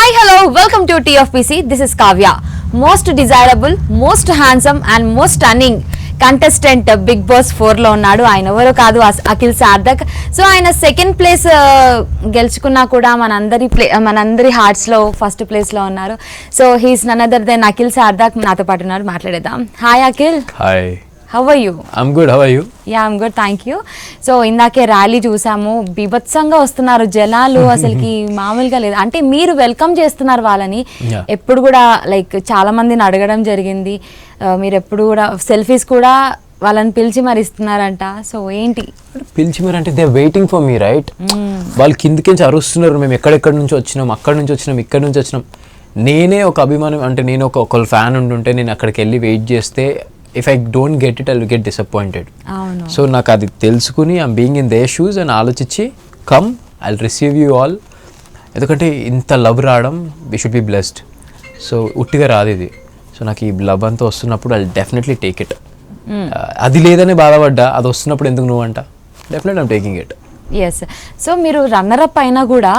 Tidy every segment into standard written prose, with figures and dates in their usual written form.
Hi, hello, welcome to TFPC. This is Kavya. Most desirable, most handsome and most stunning contestant big boss 4లో ఉన్నాడు. ఆయన ఎవరో కాదు, Akhil Sarthak. So ఆయన second place గెలుచుకున్నా కూడా మనందరి హార్ట్స్లో ఫస్ట్ ప్లేస్లో ఉన్నారు. So he's none other than Akhil Sarthak నాతో పాటు ఉన్నారు. మాట్లాడేద్దాం. Hi Akhil. Hi. How are you? I'm good. How are you? Yeah, I'm good, thank you. So ఇందాకే ర్యాలీ చూసాము, బీభత్సంగా వస్తున్నారు జనాలు, అసలుకి మామూలుగా లేదు. అంటే మీరు వెల్కమ్ చేస్తున్నారు వాళ్ళని. ఎప్పుడు కూడా లైక్ చాలా మందిని అడగడం జరిగింది, మీరు ఎప్పుడు కూడా సెల్ఫీస్ కూడా వాళ్ళని పిలిచి మరి ఇస్తున్నారంట. సో ఏంటి పిలిచి మరి అంటే they waiting for me, right? వాళ్ళు కిందకించి అరుస్తున్నారు, మేము ఎక్కడెక్కడి నుంచి వచ్చినాం, అక్కడి నుంచి వచ్చినాం, ఇక్కడి నుంచి వచ్చినాం. నేనే ఒక అభిమానం, అంటే నేను ఒక ఫ్యాన్ ఉంటుంటే నేను అక్కడికి వెళ్ళి వెయిట్ చేస్తే if I don't get it I will get disappointed. So నాకు అది తెలుసుకుని I'm being in their shoes అని ఆలోచించి come I will receive you all. ఎందుకంటే ఇంత లవ్ రావడం we should be blessed. So ఉట్టిగా రాదు ఇది. సో నాకు ఈ లవ్ అంతా వస్తున్నప్పుడు ఐ డెఫినెట్లీ టేక్ ఇట్. అది లేదని బాధపడ్డా, అది వస్తున్నప్పుడు ఎందుకు నువ్వు అంట, definitely I'm taking it. Yes. So మీరు రన్నర్ అప్ అయినా కూడా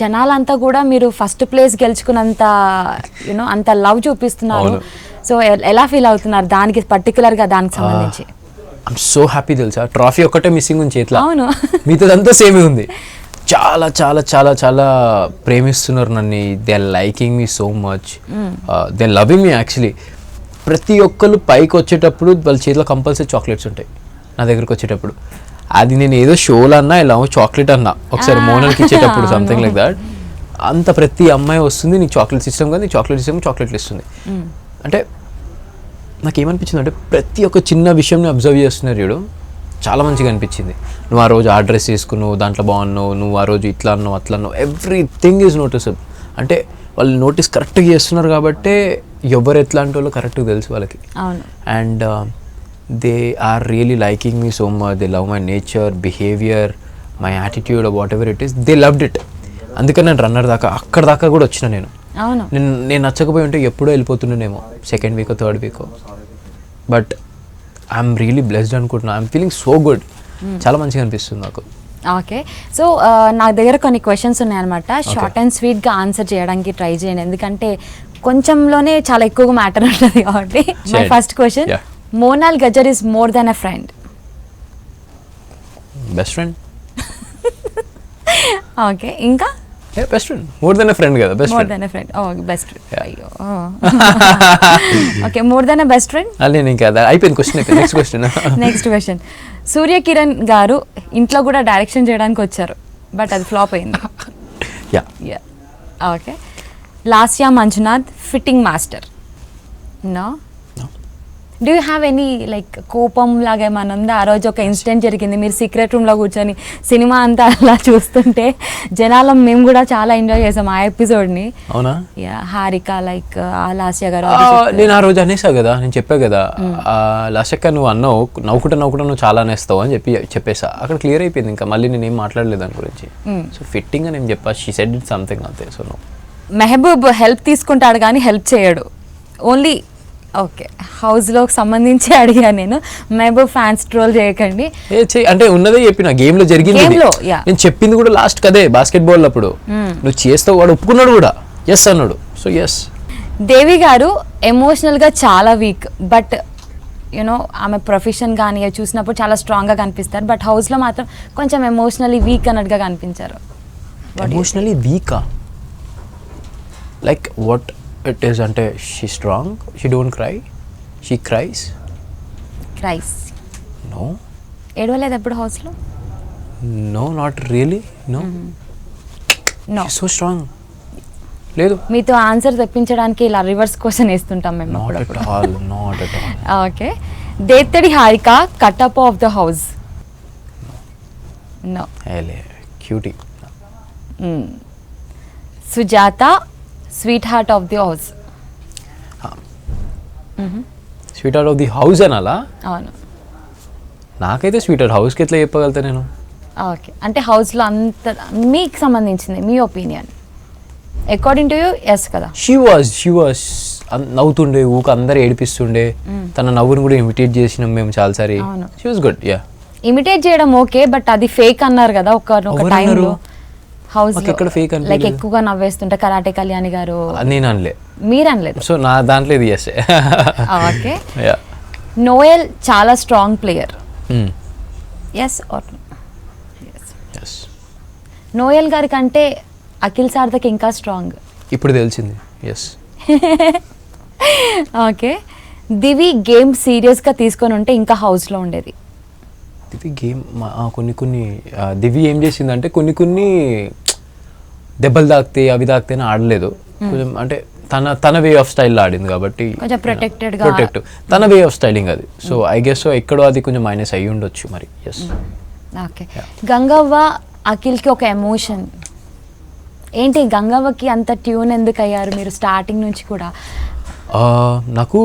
జనాలంతా కూడా మీరు ఫస్ట్ ప్లేస్ గెలుచుకున్నంత యూనో అంత లవ్ చూపిస్తున్నారు. సో ఎలా ఫీల్ అవుతున్నారు దానికి పర్టికులర్గా దానికి సంబంధించి? I'm so happy. తెలుసా, ట్రాఫీ ఒక్కటే మిస్సింగ్ ఉంది చేతిలో. అవును, మిగతాదంతా సేమే ఉంది. చాలా చాలా చాలా చాలా ప్రేమిస్తున్నారు నన్ను. They are liking me so much, they are loving me actually. ప్రతి ఒక్కరు పైకి వచ్చేటప్పుడు వాళ్ళ చేతిలో కంపల్సరీ చాక్లెట్స్ ఉంటాయి నా దగ్గరకు వచ్చేటప్పుడు. అది నేను ఏదో షోలో అన్నా ఇలా చాక్లెట్ అన్నా ఒకసారి మోనల్కి ఇచ్చేటప్పుడు సంథింగ్ లైక్ దాట్. అంత ప్రతి అమ్మాయి వస్తుంది, నీకు చాక్లెట్స్ ఇష్టం కదా, నీకు చాక్లెట్స్ ఇష్టం, చాక్లెట్లు ఇస్తుంది. అంటే నాకేమనిపించింది అంటే ప్రతి ఒక్క చిన్న విషయంని అబ్జర్వ్ చేస్తున్నారు చూడు, చాలా మంచిగా అనిపించింది. నువ్వు ఆ రోజు ఆ డ్రెస్ వేసుకున్నావు, దాంట్లో బాగున్నావు, నువ్వు ఆ రోజు ఇట్లా అన్నావు, అట్లా అన్నావు, ఎవ్రీథింగ్ ఈజ్ నోటీసబుల్. అంటే వాళ్ళు నోటీస్ కరెక్ట్గా చేస్తున్నారు కాబట్టి ఎవరు ఎట్లాంటి వాళ్ళు కరెక్ట్గా తెలుసు వాళ్ళకి. And they are really liking me so much. They love my nature, behaviour, my attitude, whatever it is, they loved it. అందుకని నేను రన్నర్ దాకా అక్కడ దాకా కూడా వచ్చిన. నేను నచ్చకపోయి ఉంటే ఎప్పుడో వెళ్ళిపోతున్నానేమో, సెకండ్ వీకో థర్డ్ వీకో. బట్ ఐఎమ్ రియలీ బ్లెస్డ్ అనుకుంటున్నా. I'm feeling so good. చాలా మంచిగా అనిపిస్తుంది నాకు. ఓకే. సో నా దగ్గర కొన్ని క్వశ్చన్స్ ఉన్నాయన్నమాట. షార్ట్ అండ్ స్వీట్గా ఆన్సర్ చేయడానికి ట్రై చేయండి, ఎందుకంటే కొంచెంలోనే చాలా ఎక్కువగా మ్యాటర్ ఉంటుంది కాబట్టి. My first question, Monal Gajjar is more than a friend? Best friend. Okay, ఇంకా? Best friend. More than a friend కదా, best more than a friend. Oh, best friend. అయ్యో, okay, more than a best friend. నేను ఇంకా అయిపోయింది question. అయిపోయింది. Next question. Next question, Surya Kiran గారు ఇంట్లో కూడా డైరెక్షన్ చేయడానికి వచ్చారు, బట్ అది ఫ్లాప్ అయింది. Yeah. Okay. Lasya Manjunath fitting master? No. Do you have any like కోపం లాగా ఏమైనా ఉందా? ఆ రోజు ఒక ఇన్సిడెంట్ జరిగింది, మీరు సీక్రెట్ రూమ్లో కూర్చొని సినిమా అంతా అలా చూస్తుంటే జనాలం మేము కూడా చాలా ఎంజాయ్ చేసాం ఆ ఎపిసోడ్ని. అవునా? యా. హారిక లైక్ లాస్య గారు. నేను ఆ రోజు అనేసా కదా, నేను చెప్పా కదా, లాస్యక్క నువ్వు అన్నావు నవ్వుకుంటా నువ్వు చాలా అనేస్తావు అని చెప్పేసా. అక్కడ క్లియర్ అయిపోయింది. ఇంకా మళ్ళీ నేను ఏం మాట్లాడలేదు దాని గురించి. సో ఫిట్టింగ్ అని ఏం చెప్పా, షీ సెడ్ ఇట్ సంథింగ్ అంతే. So no. మెహబూబ్ హెల్ప్ తీసుకుంటాడు కానీ హెల్ప్ చేయడు, ఓన్లీ. ఓకే, హౌస్లో సంబంధించి అడిగా నేను. మెహబూబ్ ఫ్యాన్స్ ట్రోల్ చేయకండి అంటే ఉన్నదే చెప్పిన. గేమ్ లో జరిగింది, నేను చెప్పింది కూడా లాస్ట్ కదే బాస్కెట్ బాల్ అప్పుడు. నువ్వు చేస్తావు, వాడు ఒప్పుకున్నాడు కూడా, ఎస్ అన్నాడు. So yes. దేవి గారు ఎమోషనల్గా చాలా వీక్, బట్ యూనో ఆమె ప్రొఫెషన్ కానీ చూసినప్పుడు చాలా స్ట్రాంగ్గా కనిపిస్తారు, బట్ హౌస్లో మాత్రం కొంచెం ఎమోషనల్లీ వీక్ అన్నట్టుగా కనిపించారు. ఎమోషనల్లీ వీకా? లైక్ వాట్ ఇట్ ఈస్ అంటే she strong, she don't cry, she cries. No. ఏడవలేదు ఎప్పుడు హౌస్లో? No, not really. No. So strong లేదు. మీతో ఆన్సర్ తెప్పించడానికి ఇలా రివర్స్ క్వశ్చన్ వేస్తుంటాం మేము. Not at all. Okay. Dethadi Harika cutup of the house? No. Cutie. Sujatha sweet heart of the house? Sweet heart of the house అనాలా? అవును. నాకైతే స్వీట్ హార్ట్ హౌస్కి ఎట్లా చెప్పగలుగుతా నేను? ఓకే, అంటే హౌస్లో అంత మీకు సంబంధించింది మీ opinion according to you? Yes కదా. షీ వాజ్ నవ్వుతుండే, ఊక అందరు ఏడిపిస్తుండే. తన నవ్వుని కూడా ఇమిటేట్ చేసినాం మేము చాలాసారి. She was good. Yeah. Imitate చేయడం ఓకే, బట్ అది ఫేక్ అన్నారు కదా ఒక టైంలో. హౌస్ మాకు ఎక్కడ fake లైక్ అనిపించలేదు. ఎక్కువగా నవ్వేస్తుంటే కరాటే కళ్యాణి గారు నేను అనలే. మీరు అనలేదు. సో నా దాంట్లో ఇది ఎస్. ఓకే. నోయల్ చాలా strong player. Yes or yes. Noel గారి కంటే అఖిల్ సార్థక్ ఇంకా స్ట్రాంగ్. ఇప్పుడు తెలిసింది. ఎస్. ఓకే. దివి గేమ్ సీరియస్గా తీసుకొని ఉంటే ఇంకా హౌస్లో ఉండేది. దివి గేమ్ కొన్ని దివి ఏం చేసిందంటే కొన్ని దెబ్బలు తాకితే అవి తాకితే ఆడలేదు. కొంచెం అంటే తన వే ఆఫ్ స్టైల్లో ఆడింది కాబట్టి కొంచెం ప్రొటెక్ట్ తన వే ఆఫ్ స్టైలింగ్ అది. సో ఐ గెస్ ఎక్కడో అది కొంచెం మైనస్ అయ్యి ఉండొచ్చు మరి. ఎస్. ఓకే. గంగవ్వ అఖిల్కి ఒక ఎమోషన్ ఏంటి? గంగవ్వకి అంత ట్యూన్ ఎందుకు అయ్యారు మీరు స్టార్టింగ్ నుంచి కూడా? నాకు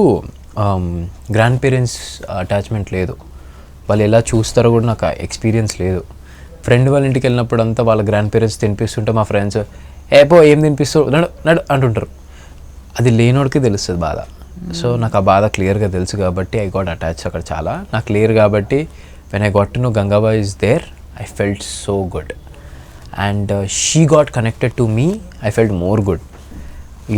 గ్రాండ్ పేరెంట్స్ అటాచ్మెంట్ లేదు. వాళ్ళు ఎలా చూస్తారో కూడా నాకు ఎక్స్పీరియన్స్ లేదు. ఫ్రెండ్ వాళ్ళ ఇంటికి వెళ్ళినప్పుడు అంతా వాళ్ళ గ్రాండ్ పేరెంట్స్ తినిపిస్తుంటే మా ఫ్రెండ్స్ ఏం తినిపిస్తావు నడు నడు అంటుంటారు. అది లేనోడికి తెలుస్తుంది బాధ. సో నాకు ఆ బాధ క్లియర్గా తెలుసు కాబట్టి ఐ గాట్ అటాచ్ అక్కడ చాలా. నాకు క్లియర్ కాబట్టి when I got to know Gangaba is there I felt so good and she got connected to me. I felt more good.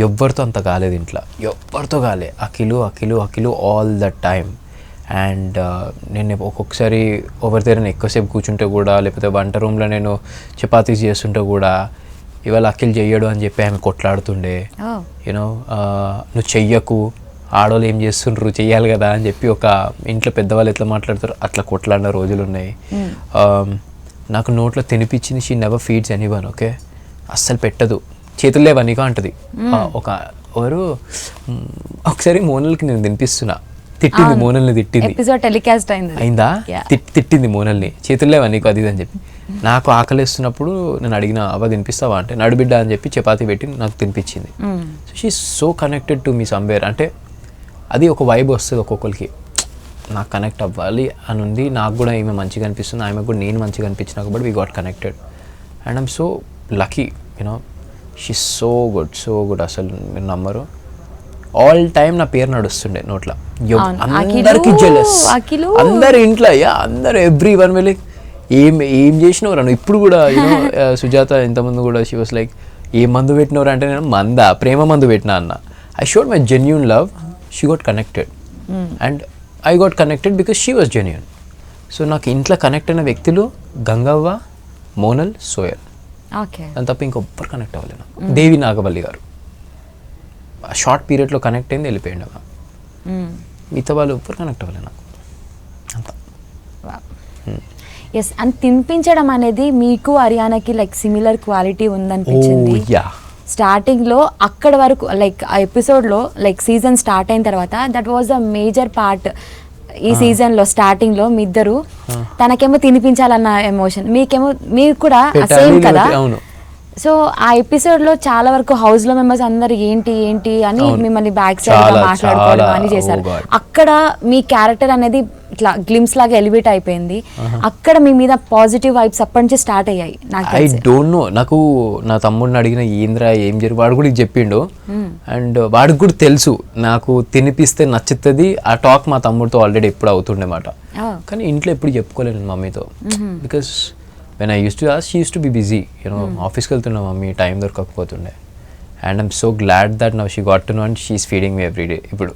ఎవ్వరితో అంత కాలేదు ఇంట్లో, ఎవ్వరితో కాలే. Akhil all the time. And నేను ఒక్కొక్కసారి ఎవరి దగ్గర ఎక్కువసేపు కూర్చుంటే కూడా, లేకపోతే వంట రూమ్లో నేను చపాతీస్ చేస్తుంటే కూడా ఇవాళ అఖిల్ చెయ్యడు అని చెప్పి ఆమె కొట్లాడుతుండే. యూనో నువ్వు చెయ్యకు, ఆడవాళ్ళు ఏం చేస్తుండ్రు చెయ్యాలి కదా అని చెప్పి ఒక ఇంట్లో పెద్దవాళ్ళు ఎట్లా మాట్లాడతారు అట్లా కొట్లాడిన రోజులు ఉన్నాయి. నాకు నోట్లో తినిపించింది. She never feeds anyone. Okay, అస్సలు పెట్టదు. చేతులు లేవా నీకు అంటది. ఒకసారి మోనల్కి నేను తినిపిస్తున్నా, తిట్టింది మోనల్ని, అయిందా తిట్టింది మోనల్ని, చేతులు లేవా నీకు అది అని చెప్పి. నాకు ఆకలిస్తున్నప్పుడు నేను అడిగిన అవ్వ తినిపిస్తావా అంటే నడుబిడ్డ అని చెప్పి చపాతీ పెట్టి నాకు తినిపించింది. So she so connected to me somewhere. అంటే అది ఒక వైబ్ వస్తుంది ఒక్కొక్కరికి. నాకు కనెక్ట్ అవ్వాలి అని ఉంది. నాకు కూడా ఈమె మంచిగా అనిపిస్తుంది, ఆమెకు కూడా నేను మంచిగా అనిపించిన కాబట్టి we got connected. And I'm so lucky. You know she so good. అసలు మీరు నమ్మరు, ఆల్ టైమ్ నా పేరు నడుస్తుండే నోట్ల. అందరికి జెలస్, అందరు ఇంట్లో అందరు ఎవ్రీ వన్ వెళ్ళి ఏం చేసినవరా నువ్వు ఇప్పుడు కూడా. యూనో సుజాత ఇంతమంది కూడా షీ వాస్ లైక్ ఏ మందు పెట్టినవరా అంటే నేను ప్రేమ మందు పెట్టినా అన్న. I showed my genuine love. She got connected and I got connected because she was genuine. So నాకు ఇంట్లో కనెక్ట్ అయిన వ్యక్తులు గంగవ్వ, మోనల్, సోయల్. దాని తప్ప ఇంకొబ్బరు కనెక్ట్ అవ్వలేను. దేవి నాగవల్లి గారు షార్ట్ పీరియడ్లో కనెక్ట్ అయింది, వెళ్ళిపోయింది. మిగతా వాళ్ళు ఎవ్వరు కనెక్ట్ అవ్వలేదు నాకు అంత. ఎస్. అండ్ తినిపించడం అనేది మీకు హర్యానాకి లైక్ సిమిలర్ క్వాలిటీ ఉందనిపించింది స్టార్టింగ్లో. అక్కడ వరకు లైక్ ఆ ఎపిసోడ్లో లైక్ సీజన్ స్టార్ట్ అయిన తర్వాత that was the major part. ఈ సీజన్లో స్టార్టింగ్లో మీ ఇద్దరు, తనకేమో తినిపించాలన్న ఎమోషన్, మీకేమో మీరు కూడా సేమ్ కదా. సో ఆ ఎపిసోడ్లో చాలా వరకు హౌస్లో మెంబర్స్ అందరు ఏంటి అని మిమ్మల్ని బ్యాక్ సైడ్ మాట్లాడుకోవడం అని చేశారు. అక్కడ మీ క్యారెక్టర్ అనేది ఇట్లా గ్లిమ్స్ లాగా ఎలివేట్ అయిపోయింది. అక్కడ మీ మీద పాజిటివ్ వైబ్స్ అప్పటి నుంచి స్టార్ట్ అయ్యాయి. I don't know. నాకు నా తమ్ముడిని అడిగిన ఏంద్రా ఏం జరిగి వాడు కూడా చెప్పిండు. అండ్ వాడికి కూడా తెలుసు నాకు తినిపిస్తే నచ్చుతుంది. ఆ టాక్ మా తమ్ముడితో ఆల్రెడీ ఎప్పుడు అవుతుండే మాట. కానీ ఇంట్లో ఎప్పుడు చెప్పుకోలేను మమ్మీతో. Because when I used to ask, she used to be busy, ఆఫీస్కి వెళ్తున్నా మమ్మీ, టైం దొరకకపోతుండే. And I'm so glad that now she got to know and she is feeding me every day. ఇప్పుడు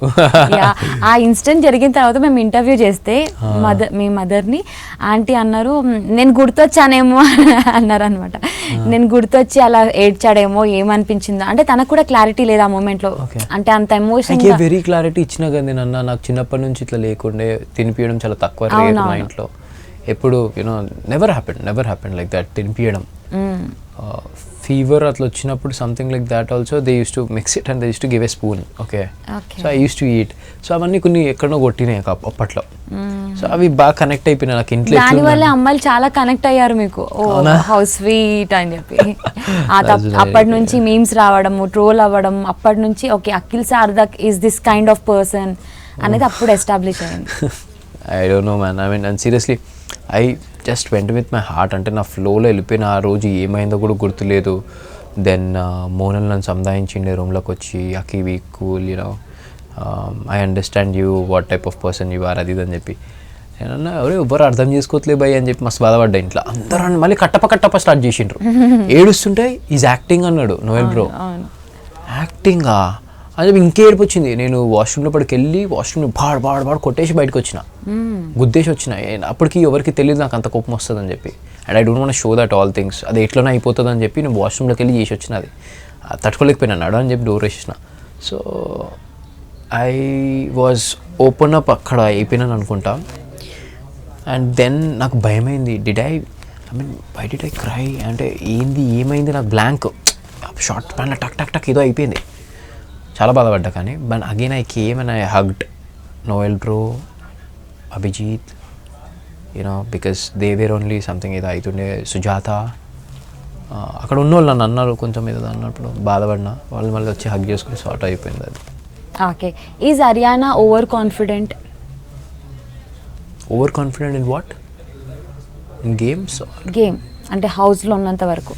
ఆ ఇన్సిడెంట్ జరిగిన తర్వాత మేము ఇంటర్వ్యూ చేస్తే మీ మదర్ని ఆంటీ అన్నారు, నేను గుర్తొచ్చానేమో అన్నారు అనమాట. నేను గుర్తొచ్చి అలా ఏడ్చాడేమో, ఏమనిపించిందో అంటే తనకు కూడా క్లారిటీ లేదు ఆ మూమెంట్లో. అంటే అంత ఎమోషన్ వెరీ క్లారిటీ ఇచ్చినా కదా నేను. నాకు చిన్నప్పటి నుంచి ఇట్లా లేకుండే, తినిపించడం చాలా తక్కువ రేట్ మా ఇంట్లో. ఎప్పుడు నెవర్ హ్యాపెన్ లైక్ దట్ తినిపించడం. ఫీవర్ అట్లా వచ్చినప్పుడు something like that also they use to mix it and they use to give a spoon. Okay, so I use to eat. సో అవన్నీ కొన్ని ఎక్కడో కొట్టినాయి అప్పట్లో. సో అవి బాగా కనెక్ట్ అయిపోయినాయి నాకు ఇంట్లో. దానివల్ల అమ్మాయిలు చాలా కనెక్ట్ అయ్యారు మీకు, హౌ స్వీట్ అని చెప్పి. అప్పటి నుంచి మీమ్స్ రావడం, ట్రోల్ అవ్వడం, అప్పటి నుంచి okay Akhil Sarthak is this kind of person అనేది అప్పుడు ఎస్టాబ్లిష్ అయింది. I don't no man. I mean and seriously I just went with my heart. అంటే నా ఫ్లోలో వెళ్ళిపోయిన ఆ రోజు ఏమైందో కూడా గుర్తులేదు. దెన్ మోనల్ నన్ను సంధాయించిండే రూమ్లోకి వచ్చి, Akhi we cool, I understand you, what type of person you are, అది అని చెప్పి. నేనన్నా ఎవరు ఎవ్వరు అర్థం చేసుకోవట్లే భయ్ అని చెప్పి మస్తు బాధపడ్డా ఇంట్లో. అందరూ మళ్ళీ కట్టప్ప స్టార్ట్ చేసిండ్రు. ఏడుస్తుంటే ఈజ్ యాక్టింగ్ అన్నాడు నోయల్ బ్రో. యాక్టింగా అని చెప్పి ఇంకే ఏడుపు వచ్చింది. నేను వాష్రూమ్లో పడికెళ్ళి వాష్రూమ్ బాడు కొట్టేసి బయటకు వచ్చిన, గుద్దేసి వచ్చిన. అప్పటికి ఎవరికి తెలియదు నాకు అంత కోపం వస్తుంది అని చెప్పి. And I don't want show that all things, అది ఎట్లనే అయిపోతుంది అని చెప్పి నేను వాష్రూమ్లోకి వెళ్ళి చేసి వచ్చిన. అది తట్టుకోలేకపోయినా నడు అని చెప్పి డోర్ వేసేసిన. So I was open up అక్కడ అయిపోయినాను అనుకుంటా. అండ్ దెన్ నాకు భయమైంది. వై డిడ్ ఐ క్రై అంటే ఏమైంది నాకు బ్లాంక్. షార్ట్ ప్యాన్లో టక్ ఏదో అయిపోయింది. చాలా బాధపడ్డా. కానీ but again I came and I hugged Noel bro, Abhijeet, because they were only something ఏదో అవుతుండే, సుజాత. అక్కడ ఉన్న వాళ్ళు నన్ను అన్నారు కొంచెం ఏదో అన్నప్పుడు బాధపడినా. వాళ్ళు మళ్ళీ వచ్చి హగ్ చేసుకుని సార్ట్ అయిపోయింది అది. Okay. Is Ariyana over confident? Over confident in what? In games? Game అంటే హౌస్లో ఉన్నంత వరకు.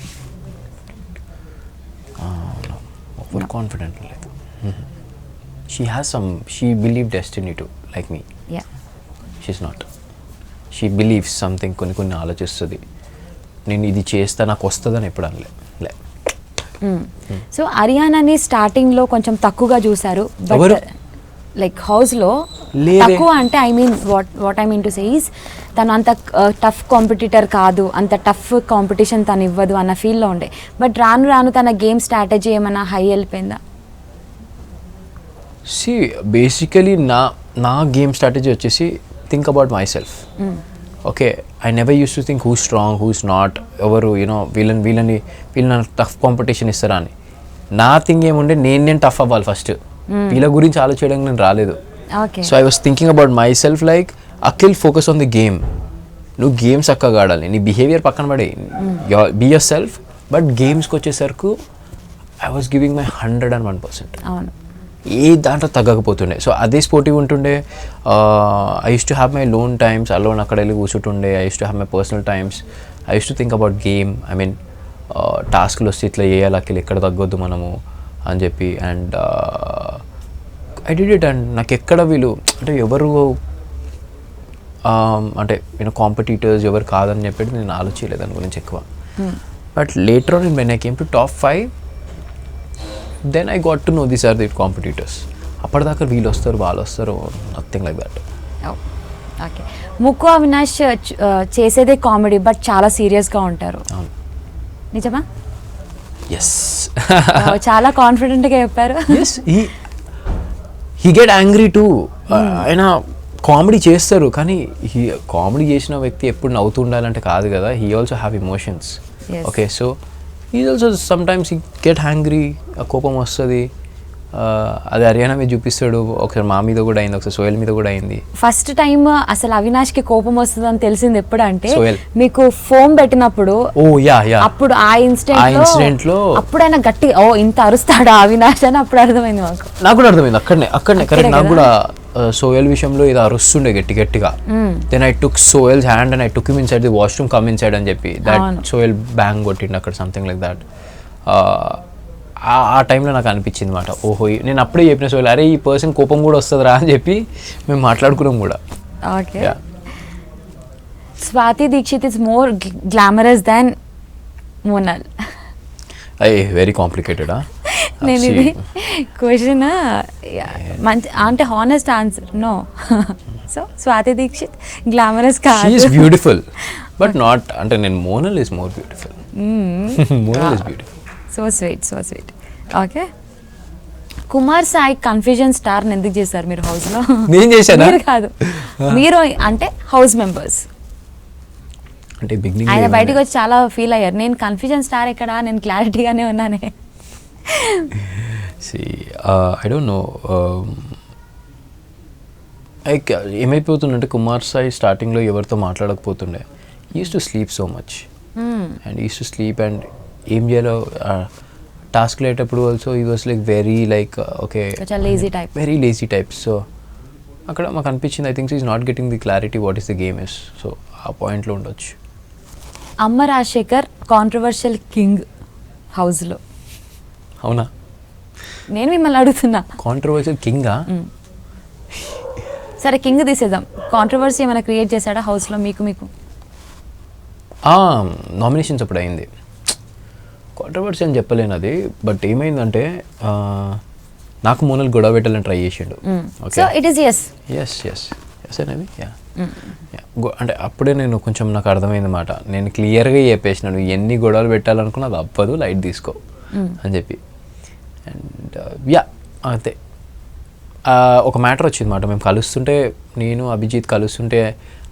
ఓవర్ కాన్ఫిడెంట్ లేదు. she believed destiny too, like me. Yeah. She's not. She believes something, కొన్ని ఆలోచిస్తుంది. నేను ఇది చేస్తా నాకు వస్తుందని ఎప్పుడు అనలే. సో అరియానాని స్టార్టింగ్లో కొంచెం తక్కువగా చూసారు, బట్ లైక్ హౌస్లో తక్కువ అంటే what I mean to say is తను అంత టఫ్ కాంపిటీటర్ కాదు, అంత టఫ్ కాంపిటీషన్ తను ఇవ్వదు అన్న ఫీల్లో ఉండే. బట్ రాను తన గేమ్ స్ట్రాటజీ ఏమైనా హై వెళ్ళిపోయిందా? సి బేసికలీ నా గేమ్ స్ట్రాటజీ వచ్చేసి think about my self. Okay, I never use to think who strong who is not, ఎవరు వీళ్ళని టఫ్ కాంపిటీషన్ ఇస్తారా అని. నా థింగ్ ఏముండే నేను టఫ్ అవ్వాలి ఫస్ట్. వీళ్ళ గురించి ఆలోచించడానికి నేను రాలేదు. So I was thinking about myself like Akhil focus on the game. నువ్వు గేమ్స్ చక్కగా ఆడాలి, నీ బిహేవియర్ పక్కన పడే, బీ యువర్ సెల్ఫ్. బట్ గేమ్స్కి వచ్చేసరికి ఐ వాస్ గివింగ్ మై 101%. అవును, ఏ దాంట్లో తగ్గకపోతుండే. సో అదే స్పోర్టివ్ ఉంటుండే. I use to have my lone times, alone అక్కడ వెళ్ళి కూర్చుంటుండే. I use to have my personal times. I use to think about game. I mean టాస్క్లు వస్తే ఇట్లా చేయాలి అక్కడ ఎక్కడ తగ్గొద్దు మనము అని చెప్పి. And I did it. And నాకు ఎక్కడ వీళ్ళు అంటే ఎవరు అంటే కాంపిటీటర్స్ ఎవరు కాదని చెప్పి నేను ఆలోచించలేదు దాని గురించి ఎక్కువ. But later on when I came to top 5, then I got to know these are the competitors. అప్పటిదాకా వీళ్ళు వస్తారు వాళ్ళు వస్తారు, నథింగ్ లైక్ దట్. ఓకే. ముక్కు అవినాష్ చేసేదే కామెడీ బట్ చాలా సీరియస్గా ఉంటారు, నిజమా? ఎస్. చాలా కాన్ఫిడెంట్గా చెప్పారు. Yes, he get angry too. ఆయన కామెడీ చేస్తారు కానీ కామెడీ చేసిన వ్యక్తి ఎప్పుడు నవ్వుతూ ఉండాలంటే కాదు కదా. He also have emotions. Okay, so ఈ also sometimes he get hangry, కోపం వస్తుంది. అది హర్యానా మీద చూపిస్తాడు. ఒకసారి మా మీద కూడా అయింది, ఒకసారి సోయల్ మీద కూడా అయింది. ఫస్ట్ టైం అసలు అవినాష్కి కోపం వస్తుంది అని తెలిసింది ఎప్పుడంటే మీకు ఫోన్ పెట్టినప్పుడు. అప్పుడు ఆ ఇన్సిడెంట్ లో అప్పుడు ఆయన గట్టి ఇంత అరుస్తాడా అవినాష్ అని అప్పుడు అర్థమైంది నాకు కూడా అర్థమైంది అక్కడనే కరెక్ట్. నాకు కూడా సోయల్ విషయంలో ఇది అరుస్తుండే గట్టిగా. Then I took Sohel's hand and I took him inside the washroom, come inside అని చెప్పి దట్ సోయల్ బ్యాంగ్ కొట్టిండు అక్కడ, సంథింగ్ లైక్ దట్. ఆ టైంలో నాకు అనిపించింది మాట, ఓహో నేను అప్పుడే చెప్పిన సోయల్, అరే ఈ పర్సన్ కోపం కూడా వస్తుందిరా అని చెప్పి మేము మాట్లాడుకున్నాం కూడా. Okay. Swathi Deekshith is more glamorous than Monal. Very complicated. నేను ఇది క్వశ్చన్ మంచి అంటే honest answer no. So Swathi Deekshith glamorous కాదు, she is beautiful but not అంటే నేను Monal is more beautiful. Monal is beautiful. So sweet. Okay. Kumar Sai confusion star ఎందుకు చేశారు మీరు హౌస్లో? నేను చేశాను. మీరు కాదు, మీరు అంటే హౌస్ మెంబర్స్. అంటే బిగినింగ్ ఆయన బయటకు వచ్చి చాలా ఫీల్ అయ్యారు, నేను కన్ఫ్యూజన్ స్టార్ ఎక్కడా, నేను క్లారిటీగానే ఉన్నానే. ఐ డోంట్ నో ఏమైపోతుందంటే కుమార్ సాయి స్టార్టింగ్లో ఎవరితో మాట్లాడకపోతుండే. Use to sleep so much and use to sleep and ఏం చేయాలో టాస్క్ లేటప్పుడు also he was like very like okay very lazy type. So అక్కడ మాకు అనిపించింది I think is not getting the clarity what is the game is. So ఆ పాయింట్లో ఉండొచ్చు. అమ్మ రాజశేఖర్ కాంట్రవర్షియల్ కింగ్ హౌస్లో. అవునా? నేను మిమ్మల్ని అడుగుతున్నా. కాంట్రవర్షియల్ కింగా? సరే కింగ్ తీసేద్దాం. కాంట్రవర్సీ ఏమైనా క్రియేట్ చేశాడా హౌస్లో మీకు? నామినేషన్స్ అప్పుడు అయింది. కాంట్రవర్సీ అని చెప్పలేను అది, బట్ ఏమైందంటే నాకు మోనల్ గొడవ పెట్టాలని ట్రై చేసిండు. సో ఇట్ ఈస్ ఎస్ అనేది అంటే అప్పుడే నేను కొంచెం నాకు అర్థమైంది మాట. నేను క్లియర్గా చెప్పేసినాను ఎన్ని గొడవలు పెట్టాలనుకున్నా అది అవ్వదు, లైట్ తీసుకో అని చెప్పి. అండ్ అంతే. ఒక మ్యాటర్ వచ్చింది మాట. మేము కలుస్తుంటే, నేను అభిజిత్ కలుస్తుంటే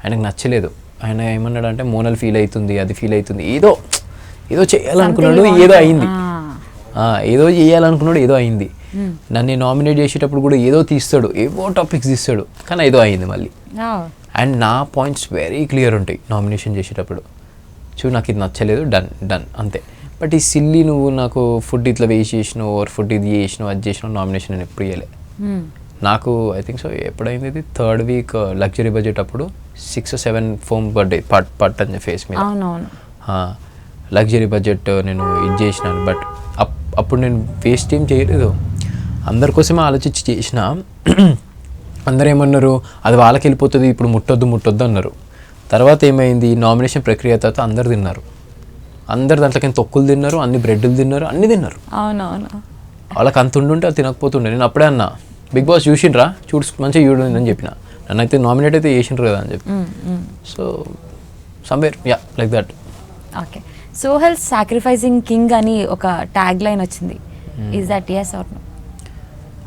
ఆయనకు నచ్చలేదు. ఆయన ఏమన్నాడు అంటే మోనల్ ఫీల్ అవుతుంది, అది ఫీల్ అవుతుంది, ఏదో చేయాలనుకున్నాడు, ఏదో అయింది. ఏదో చేయాలనుకున్నాడు, ఏదో అయింది. నన్ను నామినేట్ చేసేటప్పుడు కూడా ఏదో తీస్తాడు, ఏవో టాపిక్స్ తీస్తాడు, కానీ ఏదో అయింది మళ్ళీ. అండ్ నా పాయింట్స్ వెరీ క్లియర్ ఉంటాయి నామినేషన్ చేసేటప్పుడు. నాకు ఇది నచ్చలేదు, డన్ అంతే. బట్ ఈ సిల్లీ నువ్వు నాకు ఫుడ్ ఇట్లా వేసి చేసినావు, ఓవర్ ఫుడ్ ఇది చేసినావు, అది చేసినావు, నామినేషన్ నేను ఎప్పుడు చేయలే. నాకు ఐ థింక్ సో ఎప్పుడైంది ఇది 3rd week లగ్జరీ బడ్జెట్ అప్పుడు 6 or 7 ఫోమ్ బర్త్డే పట్ అని ఫేస్ మీద లగ్జరీ బడ్జెట్ నేను ఇది చేసినాను. బట్ అప్పుడు నేను వేస్ట్ ఏం చేయలేదు, అందరి కోసమే ఆలోచించి చేసిన. అందరూ ఏమన్నారు, అది వాళ్ళకి వెళ్ళిపోతుంది, ఇప్పుడు ముట్టొద్దు అన్నారు. తర్వాత ఏమైంది, నామినేషన్ ప్రక్రియ తర్వాత అందరు తిన్నారు. అందరు దాంట్లోకి తొక్కులు తిన్నారు, అన్ని బ్రెడ్లు తిన్నారు, అన్ని తిన్నారు. వాళ్ళకి అంత ఉండుంటే అది తినకపోతుండే. నేను అప్పుడే అన్నా, బిగ్ బాస్ చూసిండ్రా, మంచిగా చూడండి అని చెప్పిన. నన్నైతే నామినేట్ అయితే చేసిండ్రు కదా అని చెప్పి. So somewhere like that. Okay. Sohel sacrificing king అని ఒక ట్యాగ్ లైన్ వచ్చింది. Is that yes or no?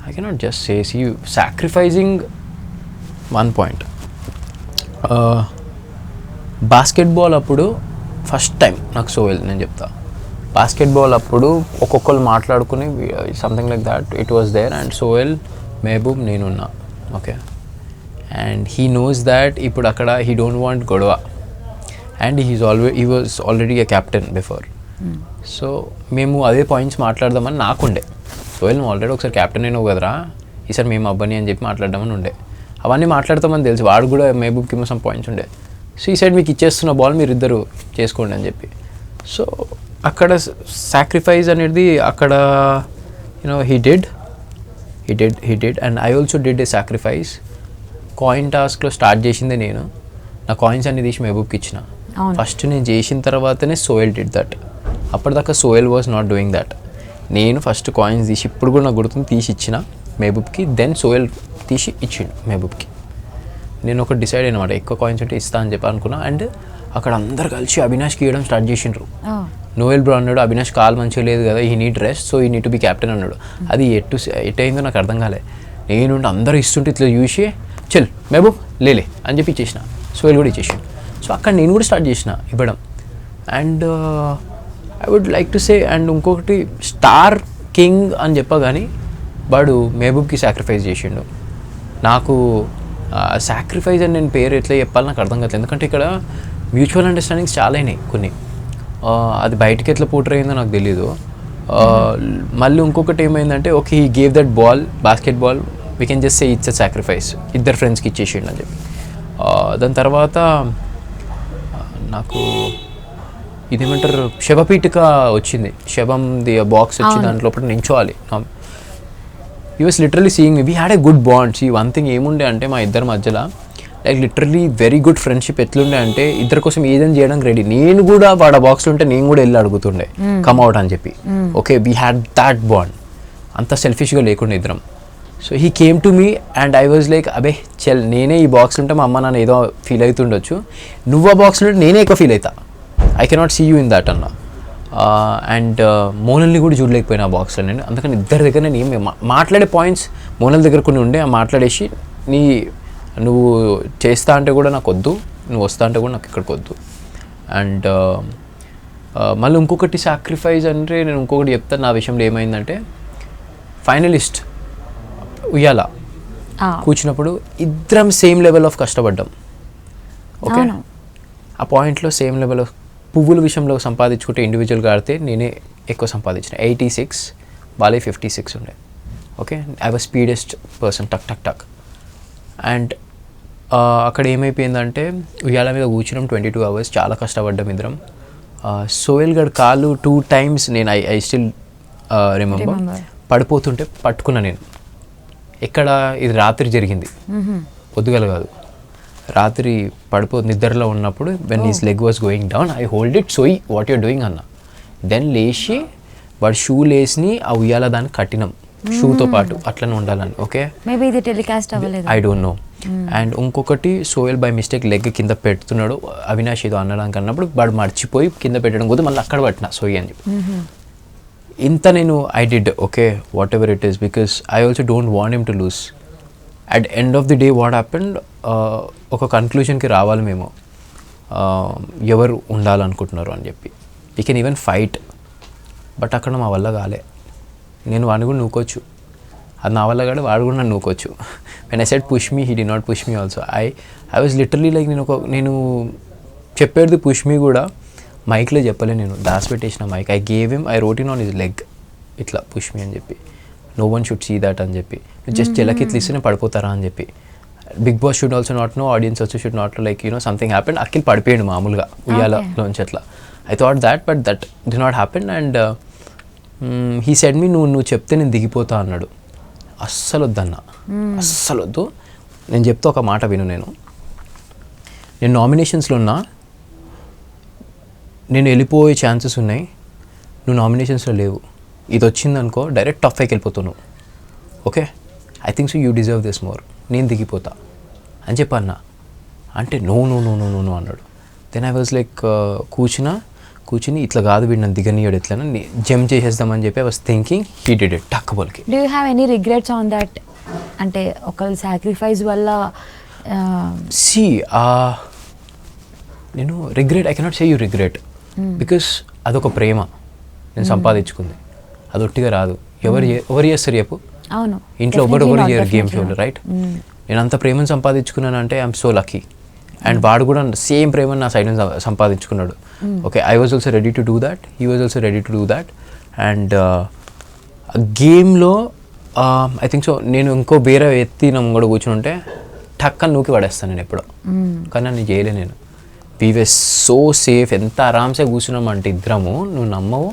I cannot just say, see, sacrificing one point. Basketball అప్పుడు ఫస్ట్ టైం నాకు సోహెల్, నేను చెప్తా, బాస్కెట్బాల్ అప్పుడు ఒక్కొక్కరు మాట్లాడుకుని something like that it was there. And Sohel, Mehboob, నేనున్నా. Okay. And he knows that ఇప్పుడు అక్కడ హీ డోంట్ వాంట్ గొడవ. And he was already a captain before. So మేము అదే పాయింట్స్ మాట్లాడదామని నాకుండే. సోహెల్, నువ్వు ఆల్రెడీ ఒకసారి క్యాప్టెన్ అయినావు కదరా, ఈసారి మేము అబ్బాని అని చెప్పి మాట్లాడదామని ఉండే. అవన్నీ మాట్లాడతామని తెలిసి వాడు కూడా మెహబూబ్కి సమ్ పాయింట్స్ ఉండే. సో ఈ సైడ్ మీకు ఇచ్చేస్తున్న బాల్ మీరు ఇద్దరు చేసుకోండి అని చెప్పి. సో అక్కడ సాక్రిఫైస్ అనేది అక్కడ he did and I also did a sacrifice. Coin టాస్క్లో స్టార్ట్ చేసిందే నేను. నా కాయిన్స్ అన్ని తీసి మెహబూబ్కి ఇచ్చిన. ఫస్ట్ నేను చేసిన తర్వాతనే సోహెల్ డిడ్ దట్. అప్పటిదాకా Sohel was not doing that. నేను ఫస్ట్ కాయిన్స్ తీసి, ఇప్పుడు కూడా నాకు గుర్తుంది, తీసి ఇచ్చిన మెహబూబ్కి. దెన్ సోహెల్ తీసి ఇచ్చిండు మెహబూబ్కి. నేను ఒకటి డిసైడ్ అయినమాట, ఎక్కువ కాయిన్స్ ఉంటే ఇస్తా అని చెప్పి అనుకున్నా. అండ్ అక్కడ అందరు కలిసి అవినాష్కి ఇవ్వడం స్టార్ట్ చేసిండ్రు. నోయల్ బ్రో అన్నాడు, అవినాష్ కాల్ మంచిగా లేదు కదా, ఈ నీడ్ రెస్ట్, సో ఈ నీడ్ టు బి క్యాప్టెన్ అన్నాడు. అది ఎట్ అయిందో నాకు అర్థం కాలే. నేను అందరూ ఇస్తుంటే ఇట్లా చూసి చల్ మెహబూబ్ లేలే అని చెప్పి ఇచ్చేసిన. సోహెల్ కూడా ఇచ్చేసాను. సో అక్కడ నేను కూడా స్టార్ట్ చేసిన ఇవ్వడం. And I would like to say, and ఇంకొకటి స్టార్ కింగ్ అని చెప్పగాని వాడు మెహబూబ్కి సాక్రిఫైస్ చేసిండు. నాకు సాక్రిఫైస్ అని నేను పేరు ఎట్లా చెప్పాలి నాకు అర్థం కావట్లేదు. ఎందుకంటే ఇక్కడ మ్యూచువల్ అండర్స్టాండింగ్స్ చాలా అయినాయి కొన్ని. అది బయటకి ఎట్లా పోర్ట్రే అయిందో నాకు తెలీదు. మళ్ళీ ఇంకొకటి ఏమైందంటే, okay he gave that ball, basket ball, we can just say it's a sacrifice, ఇద్దరు ఫ్రెండ్స్కి ఇచ్చేసిండు అని చెప్పి. దాని తర్వాత నాకు ఇదేమంటారు, శవపీఠిక వచ్చింది, శవంది బాక్స్ వచ్చి దాంట్లో లోపల నించోవాలి. He was literally seeing me, we had a good bonds. ఈ వన్ థింగ్ ఏముండే అంటే మా ఇద్దరి మధ్యలో like literally very good friendship. ఎట్లుండే అంటే ఇద్దరి కోసం ఏదైనా చేయడానికి రెడీ. నేను కూడా వాడ బాక్స్లో ఉంటే నేను కూడా వెళ్ళి అడుగుతుండే కమ్ అవుట్ అని చెప్పి. Okay, we had that bond. అంత సెల్ఫిష్గా లేకుండా ఇద్దరం. So he came to me and I was like, అబే చల్, నేనే ఈ బాక్స్లో ఉంటే మా అమ్మ నాన్న ఏదో ఫీల్ అవుతుండొచ్చు, నువ్వు ఆ బాక్స్లో ఉంటే నేనే ఎక్కువ ఫీల్ అవుతా, I cannot see you in that అన్న. అండ్ మోనల్ని కూడా చూడలేకపోయినా ఆ బాక్స్లో నేను. అందుకని ఇద్దరి దగ్గర నేను ఏం మాట్లాడే పాయింట్స్ మోనల్ దగ్గర కొన్ని ఉండే, మాట్లాడేసి నువ్వు చేస్తా అంటే కూడా నాకు వద్దు, నువ్వు వస్తా అంటే కూడా నాకు ఇక్కడికి వద్దు. అండ్ మళ్ళీ ఇంకొకటి సాక్రిఫైస్ అంటే నేను ఇంకొకటి చెప్తాను నా విషయంలో ఏమైందంటే, ఫైనలిస్ట్ ఉయ్యాల కూర్చున్నప్పుడు ఇద్దరం సేమ్ లెవెల్ ఆఫ్ కష్టపడ్డాం. ఓకే, ఆ పాయింట్లో సేమ్ లెవెల్ ఆఫ్ పువ్వుల విషయంలో సంపాదించుకుంటే ఇండివిజువల్గా ఆడితే నేనే ఎక్కువ సంపాదించిన, 86, వాళ్ళే 56 ఉండే. Okay, I was speediest person, టక్ టక్ టక్. అండ్ అక్కడ ఏమైపోయిందంటే ఉయ్యాల మీద కూర్చున్నాం 22 hours, చాలా కష్టపడ్డాం ఇద్దరం. సోహెల్ గడ్ కాలు 2 times నేను ఐ స్టిల్ రిమెంబర్, పడిపోతుంటే పట్టుకున్నా నేను. ఎక్కడ, ఇది రాత్రి జరిగింది, పొద్దుగల కాదు, రాత్రి నిద్రలో ఉన్నప్పుడు when he's leg was going down I hold it సోయి వాట్ యూర్ డూయింగ్ అన్న. దెన్ లేచి వాడు షూ లేసిని ఆ ఉయ్యాల దాన్ని కట్టినాం షూతో పాటు, అట్లనే ఉండాలని. ఓకే, మేబీ ఇది టెలికాస్ట్ అవ్వలేదు, ఐ డోంట్ నో. అండ్ ఇంకొకటి సోయల్ బై మిస్టేక్ లెగ్ కింద పెడుతున్నాడు, అవినాష్ ఏదో అనడానికి అన్నప్పుడు వాడు మర్చిపోయి కింద పెట్టడం కూడా మళ్ళీ అక్కడ పట్టిన సోయి అని చెప్పి. ఇంత నేను I did okay what ever it is because I also don't want him to lose. At end of the day what happened, ఒక కన్క్లూషన్కి రావాలి మేము, ఎవరు ఉండాలనుకుంటున్నారు అని చెప్పి. We can even fight, but అక్కడ మా వల్ల కాలే. నేను వాడిని కూడా నూకోవచ్చు, అది నా వల్ల కాదు, వాడు కూడా నన్ను నూకోవచ్చు. When I said push me, he did not push me also. I was literally like నేను చెప్పేది పుష్ మీ కూడా మైక్లో చెప్పలే, నేను దాచిపెట్టేసిన mic. I gave him, I wrote in on his leg ఇట్లా పుష్ మీ అని చెప్పి, no one should see that అని చెప్పి, జస్ట్ చెలకి ఇట్లా ఇస్తేనే పడిపోతారా అని చెప్పి. Big boss should also not know, audience also should not like something happen. Akhil పడిపోయాడు మామూలుగా ఉయ్యాలలోంచి అట్లా. I thought that, but that did not happen. And he said me, నువ్వు చెప్తే నేను దిగిపోతా అన్నాడు. అస్సలు వద్దన్న, అస్సలు వద్దు. నేను చెప్తే ఒక మాట విను, నేను నామినేషన్స్లో ఉన్నా, నేను వెళ్ళిపోయే ఛాన్సెస్ ఉన్నాయి, నువ్వు నామినేషన్స్లో లేవు, ఇది వచ్చిందనుకో డైరెక్ట్ టాప్ 5కి వెళ్ళిపోతావు. Okay, I think so you deserve this more, నేను దిగిపోతా అని చెప్పన్నా. అంటే no no no no no no అన్నాడు. దెన్ ఐ వాజ్ లైక్ కూర్చుని ఇట్లా కాదు వీడు నన్ను దిగనీయడు, ఎట్లా జంప్ చేసేద్దామని చెప్పి I was thinking, he did it టక్కబోల్కి. Do you have any regrets on that? అంటే ఒకళ్ళ సాక్రిఫైస్ వల్ల సి నేను regret, I cannot say you regret because అదొక ప్రేమ నేను సంపాదించుకుంది, అది ఒట్టిగా రాదు. ఎవరు చేస్తారు చెప్పు? అవును, ఇంట్లో ఎవరు చేయరు గేమ్ షోలో, రైట్? నేను అంత ప్రేమను సంపాదించుకున్నానంటే ఐఎమ్ సో లక్కీ. అండ్ వాడు కూడా సేమ్ ప్రేమను నా సైడ్ నుంచి సంపాదించుకున్నాడు. Okay, I was also ready to do that, he was also ready to do that. And గేమ్లో ఐ థింక్ సో నేను ఇంకో వేరే ఎత్తి నమ్మ కూడా కూర్చుని ఉంటే టక్కని నూకి పడేస్తాను నేను ఎప్పుడో, కానీ నన్ను చేయలే నేను. వీ వే సో సేఫ్, ఎంత ఆరామ్సే కూర్చున్నామంటే ఇద్దరము, నువ్వు నమ్మవు.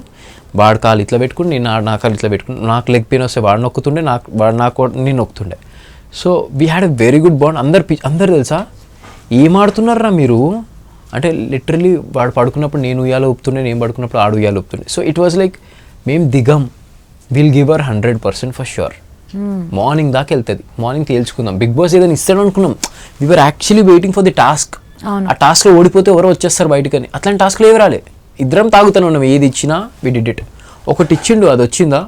వాడు కాలు ఇట్లా పెట్టుకుని నేను నా కాలు ఇట్లా పెట్టుకుని, నాకు లెగ్ పెయిన్ వస్తే వాడు నొక్కుతుండే, నేను నొక్కుతుండే. So we had a very good bond. అందరు తెలుసా ఏం ఆడుతున్నారా మీరు అంటే, లిటరలీ వాడు పడుకున్నప్పుడు నేను ఉయ్యాలో ఊపుతుండే, నేను పడుకున్నప్పుడు ఆడు ఉయ్యాలో ఊపుతుండే. సో ఇట్ వాజ్ లైక్ మేము దిగం, will give our 100% for sure. Morning దాకా వెళ్తుంది, మార్నింగ్ తేల్చుకుందాం. బిగ్ బాస్ ఏదైనా ఇస్తాడు అనుకున్నాం, we were actually waiting for the task. ఆ టాస్క్లో ఓడిపోతే ఎవరో వచ్చేస్తారు బయటకని, అట్లాంటి టాస్క్లో ఏవి రాలే. ఇద్దరం తాగుతాను ఉన్నాం, ఏది ఇచ్చినా వి డిడ్ ఇట్. ఒకటి ఇచ్చిండు, అది వచ్చిందా?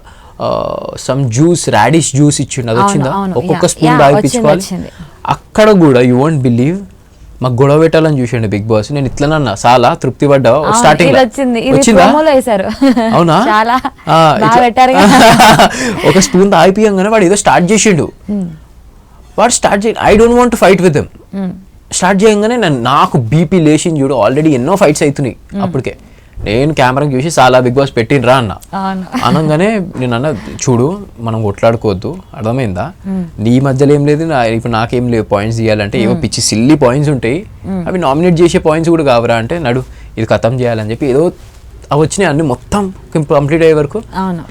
సమ్ జ్యూస్, రాడిష్ జ్యూస్ ఇచ్చిండు, అది వచ్చిందా? ఒక్కొక్క స్పూన్ తాగిపించుకోవాలి. అక్కడ కూడా యూ వోంట్ బిలీవ్, మాకు గొడవ పెట్టాలని చూసిండు బిగ్ బాస్. నేను ఇట్లనన్నా చాలా తృప్తి పడ్డా స్టార్టింగ్ వచ్చిందా? అవునా? ఒక స్పూన్ తాగిపియంగానే వాడు ఏదో స్టార్ట్ చేసిండు. వాడు స్టార్ట్ చేయ, I don't want to fight with him. Start చేయగానే నాకు బీపీ లేచింది చూడు. ఆల్రెడీ ఎన్నో ఫైట్స్ అవుతున్నాయి అప్పటికే. నేను కెమెరాకి చూసి చాలా బిగ్ బాస్ పెట్టినరా అన్న. అనగానే నేను అన్న, చూడు మనం కొట్లాడుకోవద్దు, అర్థమైందా? నీ మధ్యలో ఏం లేదు, ఇప్పుడు నాకేం లేవు పాయింట్స్ తీయాలంటే, ఏవో పిచ్చి సిల్లీ పాయింట్స్ ఉంటాయి, అవి నామినేట్ చేసే పాయింట్స్ కూడా కావరా అంటే, నడు ఇది ఖతం చేయాలని చెప్పి ఏదో అవి వచ్చినాయి అన్ని మొత్తం కంప్లీట్ అయ్యే వరకు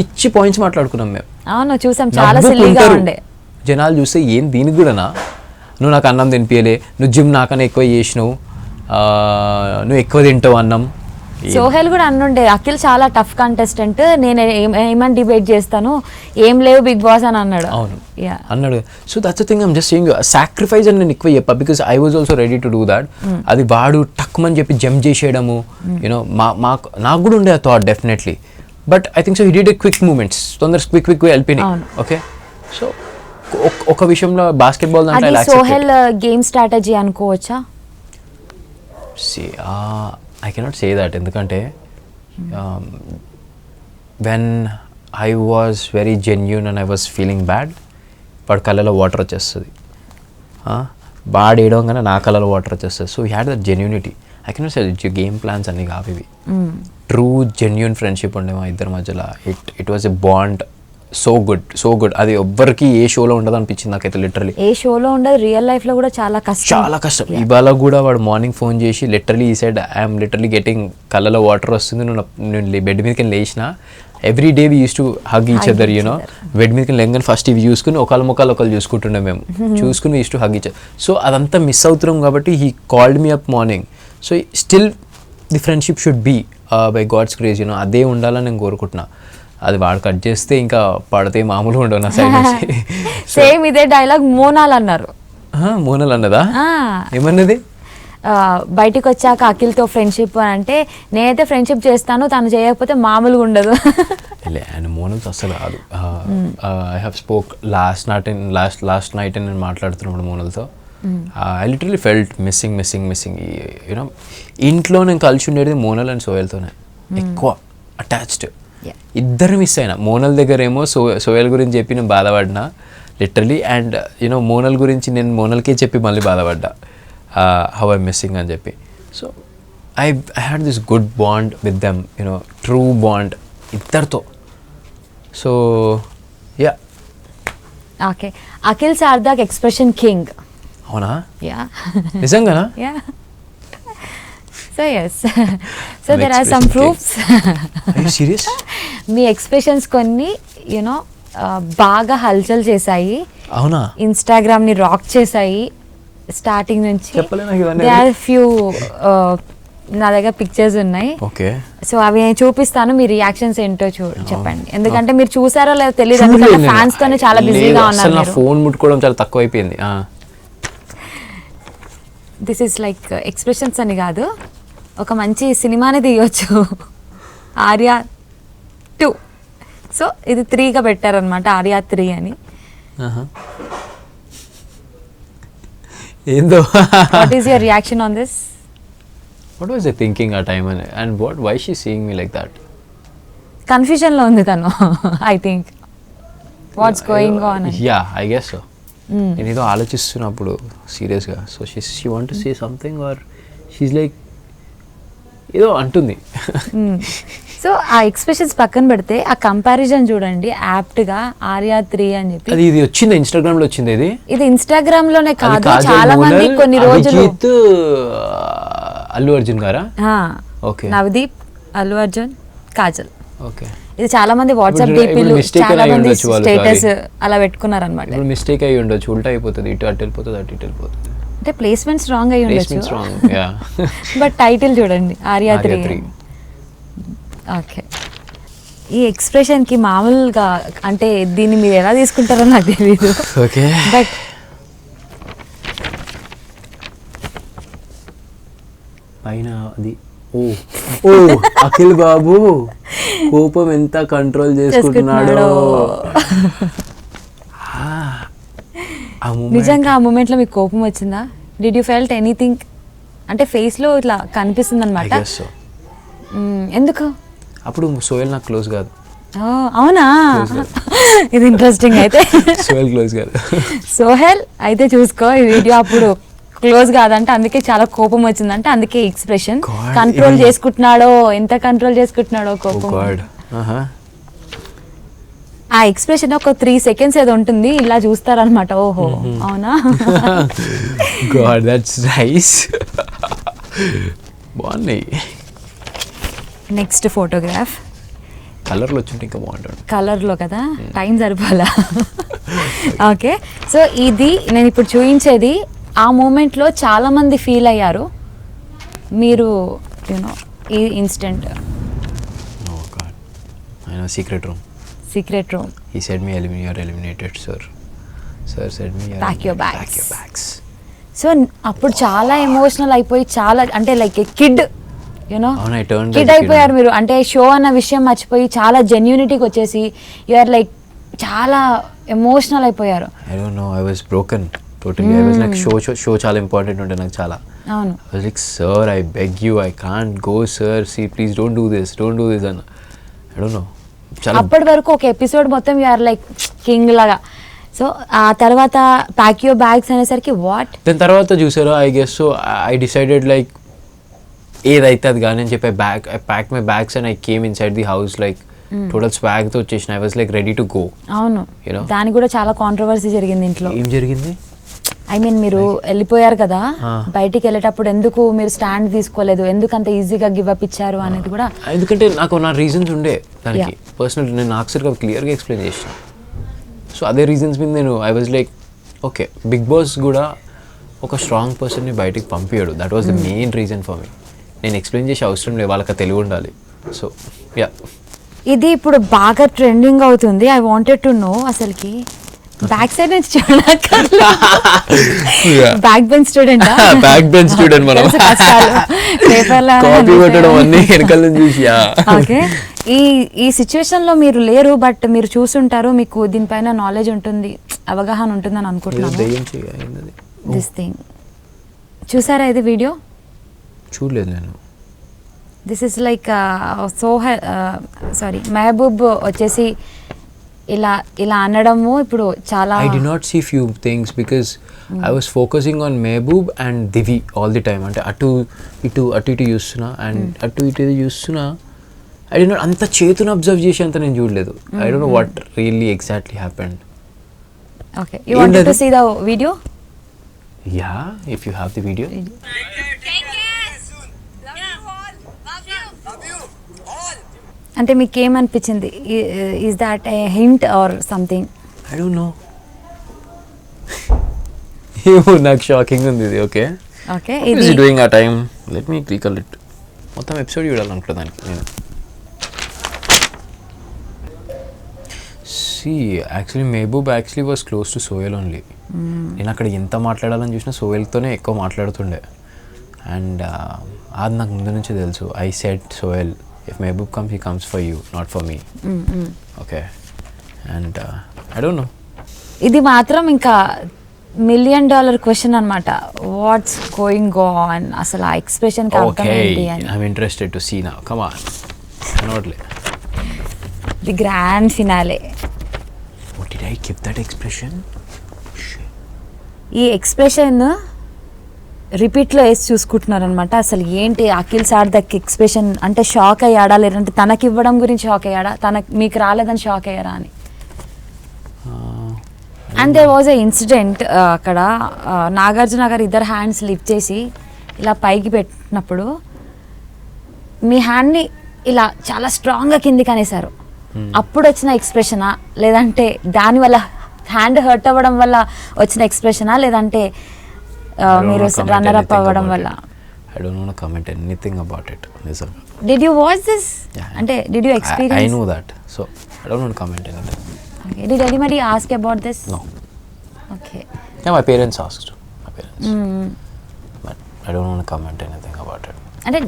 పిచ్చి పాయింట్స్ మాట్లాడుకున్నాం మేము. అవును, చూసాం, చాలా సిల్లీగా ఉండే. జనాలు చూస్తే ఏం దీనికి కూడానా, నువ్వు నాకు అన్నం తినిపించలే, నువ్వు జిమ్ నాకన్నా ఎక్కువ చేసినావు, నువ్వు ఎక్కువ తింటావు అన్నం. సోహెల్ కూడా అన్నుండే, అఖిల్ చాలా టఫ్ కంటెస్టెంట్, నేను ఏమని డిబేట్ చేస్తాను, ఏం లేవు బిగ్ బాస్ అని అన్నాడు. అవును అన్నాడు. So that's thing I'm just saying, sacrifice అని నేను ఎక్కువ చెప్పా because I was also ready to do that. అది వాడు టక్మని చెప్పి జంప్ చేసేయడము, యూనో నాకు కూడా ఉండే ఆ thought definitely. But I think so he did a quick moments, తొందర క్విక్ వెళ్ళిపోయినాయి. ఓకే, సో ఒక విషయంలో బాస్కెట్బాల్ అంటే సోహెల్ గేమ్ స్ట్రాటజీ అనుకోవచ్చా? I cannot say that ఎందుకంటే when I was very genuine and I was feeling bad, వాడి కళ్ళలో water వచ్చేస్తుంది, బాడ్ వేయడంగానే నా కళ్ళలో వాటర్ వచ్చేస్తుంది. So we had that genuinity. I cannot say game plans అన్నీ కావు ఇవి. ట్రూ జెన్యూన్ ఫ్రెండ్షిప్ ఉండే మా ఇద్దరి మధ్యలో. It was a bond, so good. అది ఎవ్వరికి ఏ షోలో ఉండదు అనిపించింది నాకైతే. లిటరలీ ఏ షోలో ఉండదు, రియల్ లైఫ్ లో కూడా చాలా కష్టం. ఇవాళ కూడా వాడు మార్నింగ్ ఫోన్ చేసి లిటరలీ ఈ సైడ్ ఐఎమ్ లిటరలీ గెటింగ్, కళ్ళలో వాటర్ వస్తుంది, నేను బెడ్ మీదకి లేచిన every day we use to hug each other you know bed మీదకి లెంగని ఫస్ట్ ఇవి చూసుకుని ఒకళ్ళ ముఖాలు ఒకళ్ళు చూసుకుంటుండే మేము చూసుకుని used to hug each other. So అదంతా మిస్ అవుతున్నాం కాబట్టి he called me up morning. So still the friendship should be by God's grace you know, అదే ఉండాలని నేను కోరుకుంటున్నా. అది వాడు కట్ చేస్తే ఇంకా పడితే మామూలుగా ఉండవు నా సైడ్ నుంచి. సేమ్ ఇదే డైలాగ్ మోనాల్ అన్నారు. మోనల్ అన్నదా? ఏమన్నది? బయటికి వచ్చాక అఖిల్తో ఫ్రెండ్షిప్ అని అంటే నేనైతే ఫ్రెండ్షిప్ చేస్తాను, తను చేయకపోతే మామూలుగా ఉండదు. అండ్ మోనల్తో అసలు కాదు. I have spoke last night నేను మాట్లాడుతున్నాడు మోనల్తో. I literally felt missing you know. ఇంట్లో నేను కలిసి ఉండేది మోనల్ అండ్ సోయల్తోనే ఎక్కువ అటాచ్డ్. ఇద్దరు మిస్ అయినా. మోనల్ దగ్గర ఏమో సోయల్ గురించి చెప్పి నేను బాధపడినా లిటరలీ. అండ్ యూనో మోనల్ గురించి నేను మోనల్కే చెప్పి మళ్ళీ బాధపడ్డా హౌ ఐ మిస్సింగ్ అని చెప్పి. So I had this good bond with them you know, true bond ఇద్దరితో. So yeah. Okay, Akhil Sarthak expression king. అవునా? యా. నిజంగానా? Yeah. So yes, so there are some proofs. Serious? మీ ఎక్స్ప్రెషన్స్ కొన్ని యూనో బాగా హల్చల్ చేశాయి. అవునా? ఇన్స్టాగ్రామ్ని రాక్ చేశాయి స్టార్టింగ్ నుంచి. దే ఆర్ ఫ్యూ నా దగ్గర పిక్చర్స్ ఉన్నాయి. ఓకే. సో అవి నేను చూపిస్తాను, మీ రియాక్షన్స్ ఏంటో చెప్పండి. ఎందుకంటే మీరు చూసారో లేదో తెలియదు, ఫ్యాన్స్ తోనే చాలా బిజీగా ఉన్నారు. నా ఫోన్ ముట్టుకోవడం చాలా తక్కువ అయిపోయింది. దిస్ ఇస్ లైక్ ఎక్స్ప్రెషన్స్ అని కాదు, ఒక మంచి సినిమాని తీయొచ్చు. ఆర్య 2. సో ఇది 3గా పెట్టారనమాట, ఆర్య 3 అని. ఏందో. What is your reaction on this? What was I thinking at time and why is she seeing me like that? Confusion లో ఉంది తను. I think what's going on. Yeah, I guess so. నేను ఏదో ఆలోచిస్తున్నప్పుడు సీరియస్గా. So she want to say something or she's like ఏదో అంటుంది. So ఆ ఎక్స్ప్రెషన్స్ పక్కన పెడితే ఆ కంపారిజన్ చూడండి, యాప్ట్ గా ఆర్య 3 అని చెప్పి. అది ఇది వచ్చింది ఇన్స్టాగ్రామ్ లో వచ్చింది. ఇది ఇన్స్టాగ్రామ్ లోనే కాదు, చాలా మంది కొన్ని రోజులు. అల్లు అర్జున్ గారా? ఓకే. నవదీప్, అల్లు అర్జున్, కాజల్. ఓకే. ఇది చాలా మంది వాట్సాప్ డీపీలు, చాలా మంది స్టేటస్ అలా పెట్టుకున్నారు అనమాట. ఇప్పుడు మిస్టేక్ అయ్యి ఉండొచ్చు, ఉల్టా అయిపోతుంది, ఇటు అటు వెళ్ళిపోతుంది, అటు ఇటు వెళ్ళిపోతుంది. అంటే ప్లేస్మెంట్స్ రాంగ్ అయ్యి ఉండొచ్చు. యా. బట్ టైటిల్ చూడండి, ఆర్య 3. ఓకే. ఈ ఎక్స్ప్రెషన్ కి మామూలుగా అంటే దీన్ని మీరు ఎలా తీసుకుంటారో నాకు తెలీదు. ఓకే. బట్ పైన అది ఓ అఖిల్ బాబు కోపం ఎంత కంట్రోల్ చేసుకుంటున్నాడో. నిజంగా ఆ మూమెంట్ లో మీకు కోపం వచ్చిందా? Did you felt anything? అంటే ఫేస్ లో ఇట్లా కనిపిస్తుంది అనమాట. ఎందుకు? అప్పుడు సోయల్ నాకు క్లోజ్ కాదు. అవునా? ఇది ఇంట్రెస్టింగ్. అయితే సోహెల్ క్లోజ్ కాదు. సోహెల్ అయితే చూసుకో ఈ వీడియో, అప్పుడు క్లోజ్ కాదంటే అందుకే చాలా కోపం వచ్చిందంటే అందుకే ఎక్స్ప్రెషన్. కంట్రోల్ చేసుకుంటున్నాడో, ఎంత కంట్రోల్ చేసుకుంటున్నాడో కోపం. ఆ ఎక్స్ప్రెషన్ ఒక 3 seconds ఏదో ఉంటుంది, ఇలా చూస్తారనమాట. ఓహో అవునా? God that's nice. బాగున్నాయి. నెక్స్ట్ ఫోటోగ్రాఫ్ కలర్లో వచ్చింటే ఇంకా బాగుంటుంది. కలర్లో కదా, టైం సరిపోలా. ఓకే. సో ఇది నేను ఇప్పుడు చూపించేది ఆ మూమెంట్లో చాలా మంది ఫీల్ అయ్యారు. మీరు యూనో ఈ instant. Oh God, I know secret room. He said me you are eliminated, sir said me pack your bags. So అప్పుడు చాలా ఎమోషనల్ అయిపోయి, చాలా అంటే లైక్ కిడ్ యూనో కిడ్ అయిపోయారు మీరు. అంటే షో అన్న విషయం మర్చిపోయి చాలా జెన్యూనిటీకి వచ్చేసి యూఆర్ లైక్ చాలా ఎమోషనల్ అయిపోయారు. I don't know, I was broken totally. I was like show చాలా ఇంపార్టెంట్ ఉంటే నాకు చాలా. అవును. I was like, sir, I beg you, I can't go, sir, see please don't do this and I don't know. అప్పటి వరకు ఒక episode మొత్తం you're like king లాగా. సో ఆ తర్వాత ప్యాక్ యువర్ బ్యాగ్స్ అనేసరికి వాట్ దాని తర్వాత చూసారా, I guess so I decided like ఏదైతే అది కానీ అని చెప్పి I pack my bags and I came inside the house like total swag తో వచ్చేసిన. I was like ready to go. అవును, దానికి కూడా చాలా కాంట్రవర్సీ జరిగింది ఇంట్లో. ఏం జరిగింది? ఐ మీన్ మీరు వెళ్ళిపోయారు కదా, బయటికి వెళ్ళేటప్పుడు ఎందుకు మీరు స్టాండ్ తీసుకోలేదు, ఎందుకు అంత ఈజీగా గివ్ అప్ ఇచ్చారు అనేది కూడా. ఎందుకంటే నాకు నా రీజన్స్ ఉండే దానికి పర్సనల్, నేను నాకు సరిగ్గా క్లియర్గా ఎక్స్ప్లెయిన్ చేసిన. సో అదే రీజన్స్ మీద నేను I was like okay, Bigg Boss కూడా ఒక స్ట్రాంగ్ పర్సన్ని బయటికి పంపించాడు. That was the main reason for me. నేను ఎక్స్ప్లెయిన్ చేసే అవసరం లేదు, వాళ్ళకి తెలివి ఉండాలి. సో యా, ఇది ఇప్పుడు బాగా ట్రెండింగ్ అవుతుంది. ఐ వాంటెడ్ టు నో అసలుకి బ్యాక్ సైడ్ నుంచి చూడక back bench student back bench student మనం కాపీ కొట్టడం అన్ని వెనకాల నుంచి చూసి. ఓకే, ఈ సిచ్యువేషన్ లో మీరు లేరు, బట్ మీరు చూసుంటారు, మీకు దీనిపైన నాలెడ్జ్ ఉంటుంది, అవగాహన ఉంటుందని అనుకుంటున్నాను. దిస్ థింగ్ చూసారా ఇది వీడియో? చూడలేదు నేను. This is like sorry Mehboob వచ్చేసి ఇలా ఇలా అనడము ఇప్పుడు చాలా. I did not see few things because I was focusing on Mehboob and Divi all the time. అంటే అటు ఇటు చూస్తున్నా అండ్ అటు ఇటు చూస్తున్నా. I did not అంత చేతును అబ్జర్వ్ చేసి అంత నేను చూడలేదు. I don't know what really exactly happened. Okay, you wanted to see the video? Yeah, if you have the video. అంటే మీకు ఏమనిపించింది? Is that a hint or something? I don't know. నాకు shocking ఉంది ఇది. ఓకే ఓకే, ఇది doing ఆ time let me recall it. మొత్తం episode చూడాలనుకుంటున్నా దానికి నేను. See actually Mehboob actually was close to Sohel only. నేను అక్కడ ఎంత మాట్లాడాలని చూసినా సోయల్తోనే ఎక్కువ మాట్లాడుతుండే. అండ్ అది నాకు ముందు నుంచే తెలుసు. I said Sohel, if Mehboob comes, he comes for you, not for me. Okay, and I don't know. ఇది మాత్రం ఇంకా $1 million క్వశ్చన్ అన్నమాట. వాట్స్ గోయింగ్ ఆన్, అసలు ఆ ఎక్స్ప్రెషన్ కి అర్థం ఏంటి అని. I'm interested to see now. Come on. Not the grand finale. What did I give that expression? ఈ ఎక్స్ప్రెషన్ రిపీట్లో వేసి చూసుకుంటున్నారు అనమాట. అసలు ఏంటి అఖిల్ సార్ దక్ ఎక్స్ప్రెషన్ అంటే షాక్ అయ్యాడా, లేదంటే తనకి ఇవ్వడం గురించి షాక్ అయ్యాడా, మీకు రాలేదని షాక్ అయ్యారా అని. And there was a incident అక్కడ నాగార్జున గారు ఇద్దరు హ్యాండ్స్ లిఫ్ట్ చేసి ఇలా పైకి పెట్టినప్పుడు మీ హ్యాండ్ని ఇలా చాలా స్ట్రాంగ్గా కిందికి అనేసారు. అప్పుడు వచ్చిన ఎక్స్ప్రెషనా, లేదంటే దానివల్ల హ్యాండ్ హర్ట్ అవ్వడం వల్ల వచ్చిన ఎక్స్ప్రెషనా, లేదంటే మీరు రన్నర్ అప్ అవ్వడం వల్ల? I don't want to comment anything about it. నిజంగా. Did you watch this? అంటే did you experience? I know that. So I don't want to comment anything. Okay. Did anybody ask about this? No. Okay. Yeah, my parents asked. My parents. But I don't want to comment anything about it. అంటే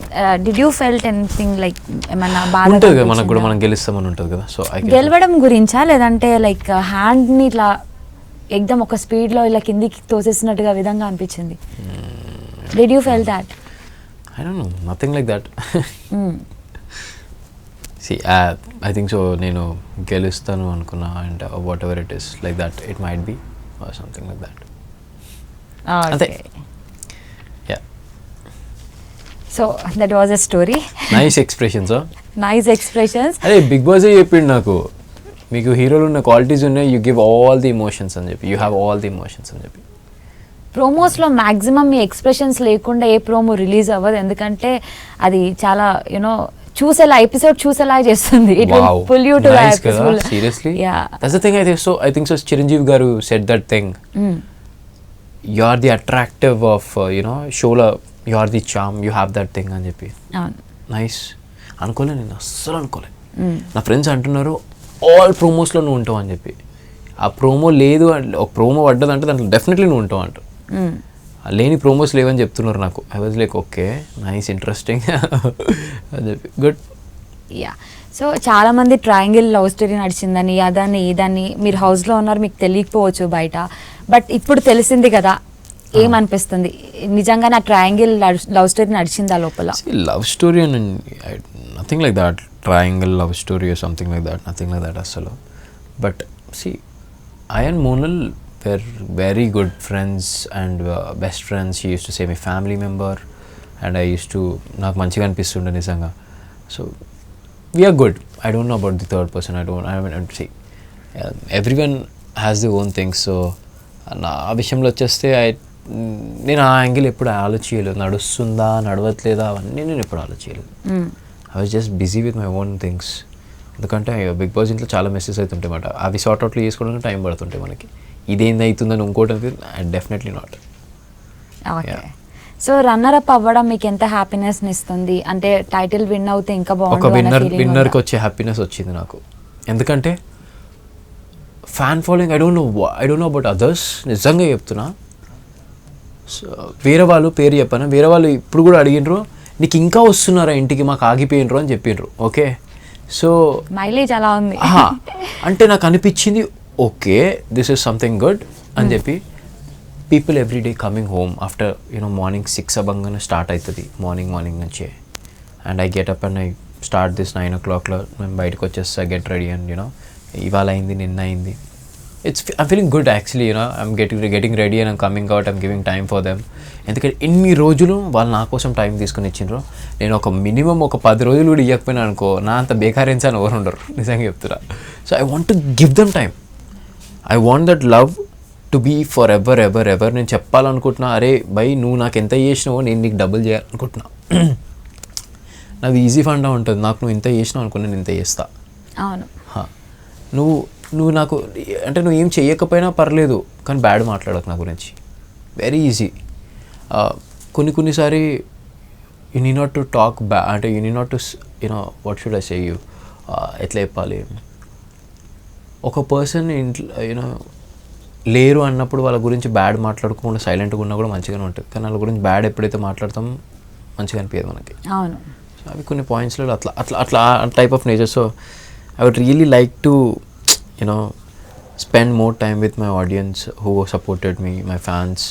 did you felt anything like ఏమన్నా బాధ ఉంటుంది కదా మనకు కూడా, మనం గెలుస్తామని ఉంటుంది కదా. సో గెలవడం గురించా, లేదంటే లైక్ హ్యాండ్ని ఇట్లా ఎగ్దమ్ ఒక స్పీడ్లో ఇలా కిందికి తోసేసినట్టుగా విధంగా అనిపించింది? Did you feel that? I don't know, nothing like that. See, I think so నేను గెలుస్తాను అనుకున్నా and what ever it is like that, it might be are something like that. Okay. Yeah. So that was a story. Nice expressions. Nice expressions. అరే big boss చెప్పిండు నాకు, మీకు హీరోలు ఉన్న qualities ఉన్నాయి, you give all the emotions అని చెప్పి, you have all the emotions అని చెప్పి. ప్రోమోస్లో మ్యాక్సిమం మీ ఎక్స్ప్రెషన్స్ లేకుండా ఏ ప్రోమో రిలీజ్ అవ్వదు, ఎందుకంటే అది చాలా యునో చూసేలా ఎపిసోడ్ చూసేలా చేస్తుంది. It will pull you to that episode. Seriously, yeah that's the thing. I think so Chiranjeevi గారు said that thing, you are the attractive of you know షోలో, you are the charm, you have that thing అని చెప్పి. Nice అనుకోలే, నేను అస్సలు అనుకోలే. నా friends అంటున్నారు ఆల్ ప్రోమోస్లో నువ్వు ఉంటావు అని చెప్పి. ఆ ప్రోమో లేదు, ఒక ప్రోమో పడ్డదంటే దాంట్లో డెఫినెట్లీ నువ్వు ఉంటావు అంట. లేని ప్రోమోస్ లేవని చెప్తున్నారు నాకు. I was like okay, nice, interesting అని చెప్పి. గుడ్. యా, సో చాలామంది ట్రయాంగిల్ లవ్ స్టోరీ నడిచిందని, అదని ఇదని, మీరు హౌస్లో ఉన్నారు, మీకు తెలియకపోవచ్చు బయట, బట్ ఇప్పుడు తెలిసింది కదా, ఏమనిపిస్తుంది? నిజంగా నా ట్రయాంగిల్ లవ్ స్టోరీ నడిచిందా లోపల? లవ్ స్టోరీ అని nothing like that, triangle love story or something like that, nothing like that అసలు. But see, I and Monal were very good friends and best friends. She used to say my family member, and I used to, నాకు మంచిగా అనిపిస్తుండే నిజంగా. So we are good. I don't know about the third person. I mean, see, everyone has their own things. So నా విషయంలో వచ్చేస్తే నేను ఆ angle ఎప్పుడు ఆలోచించలేదు, నడుస్తుందా నడవట్లేదా అవన్నీ నేను ఎప్పుడు ఆలోచించలేదు. I was just busy with my own things. ఎందుకంటే బిగ్ బాస్ ఇంట్లో చాలా మెసేజ్ అవుతుంటాయి అన్నమాట, అవి సార్ట్ అవుట్లు చేసుకోవడానికి టైం పడుతుంటాయి మనకి. ఇదేంది అవుతుందని ఇంకోటి definitely not. Okay, so runner up అవ్వడం మీకు ఎంత హ్యాపీనెస్ని ఇస్తుంది? అంటే టైటిల్ విన్ అవుతే ఇంకా ఒక బాగుంటుంది. విన్నర్కి వచ్చే హ్యాపీనెస్ వచ్చింది నాకు. ఎందుకంటే fan following I don't know about others, నిజంగా చెప్తున్నా. వేరే వాళ్ళు పేరు చెప్పాను, వేరే వాళ్ళు ఇప్పుడు కూడా అడిగినరు నీకు ఇంకా వస్తున్నారా ఇంటికి, మాకు ఆగిపోయినరు అని చెప్పిండ్రు. ఓకే, సో మైలేజ్ అలా ఉంది. అంటే నాకు అనిపించింది okay this is something good అని చెప్పి. People every day coming home after morning 6 అవ్వగానే స్టార్ట్ అవుతుంది, మార్నింగ్ నుంచే. And I get up and I start this 9 o'clock. మేము బయటకు వచ్చేస్తా, గెట్ రెడీ అండ్ ఇవాళ అయింది, నిన్న అయింది. I'm feeling good actually, I'm getting ready and I'm coming out, I'm giving time for them. ఎందుకంటే ఇన్ని రోజులు వాళ్ళు నా కోసం టైం తీసుకుని ఇచ్చిండ్రు. నేను ఒక మినిమం ఒక 10 రోజులు కూడా ఇవ్వకపోయినా అనుకో, నా అంత బేకారెన్స్ అని ఎవరు ఉండరు, నిజంగా చెప్తున్నా. So I want to give them time, I want that love to be forever ever ever. నేను చెప్పాలనుకుంటున్నా, అరే బై నువ్వు నాకు ఎంత చేసినావో నేను నీకు డబుల్ చేయాలనుకుంటున్నా. నాది ఈజీ ఫండా ఉంటుంది, నాకు నువ్వు ఇంత చేసినావు అనుకో నేను ఇంత చేస్తా. అవును, నువ్వు నాకు అంటే నువ్వు ఏం చెయ్యకపోయినా పర్లేదు, కానీ బ్యాడ్ మాట్లాడకు నా గురించి. Very easy. కొన్నిసారి you need not to talk అంటే you need not to what should I say you, ఎట్లా చెప్పాలి, ఒక పర్సన్ ఇంట్లో లేరు అన్నప్పుడు వాళ్ళ గురించి బ్యాడ్ మాట్లాడుకోకుండా సైలెంట్గా ఉన్నా కూడా మంచిగానే ఉంటుంది. కానీ వాళ్ళ గురించి బ్యాడ్ ఎప్పుడైతే మాట్లాడతామో మంచిగా అనిపించదు మనకి. అవును, అవి కొన్ని పాయింట్స్లో అట్లా type of nature. So I would really like to spend more time with my audience who supported me, my fans.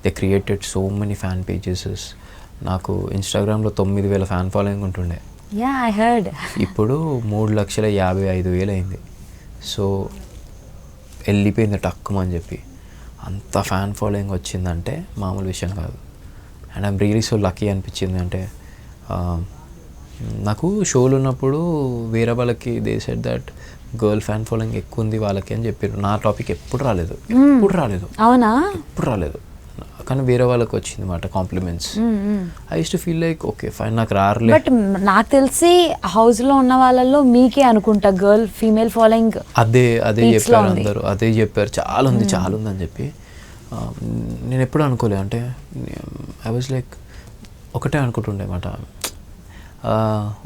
They created so many fan pages. నాకు ఇన్స్టాగ్రామ్లో 9,000 ఫ్యాన్ ఫాలోయింగ్ ఉంటుండే. Yeah I heard. ఇప్పుడు 3,55,000 అయింది. So వెళ్ళిపోయింది టక్కుమని చెప్పి. అంత fan following వచ్చిందంటే మామూలు విషయం కాదు. And I'm really so lucky అనిపించింది. అంటే నాకు షోలు ఉన్నప్పుడు వేరే వాళ్ళకి they said that girl fan following ఎక్కువ ఉంది వాళ్ళకి అని చెప్పారు. నా టాపిక్ ఎప్పుడు రాలేదు. అవునా? ఎప్పుడు రాలేదు, కానీ వేరే వాళ్ళకి వచ్చింది మాట compliments. I use to feel like okay fine, నాకు రారలేదు. బట్ నాకు తెలిసి హౌస్ లో ఉన్న వాళ్ళల్లో మీకే అనుకుంటా గర్ల్ ఫీమేల్ ఫాలోయింగ్. అదే చెప్పారు అందరూ, అదే చెప్పారు, చాలా ఉంది అని చెప్పి. నేను ఎప్పుడు అనుకోలే. అంటే ఐ వాజ్ లైక్ ఒకటే అనుకుంటుండే మాట,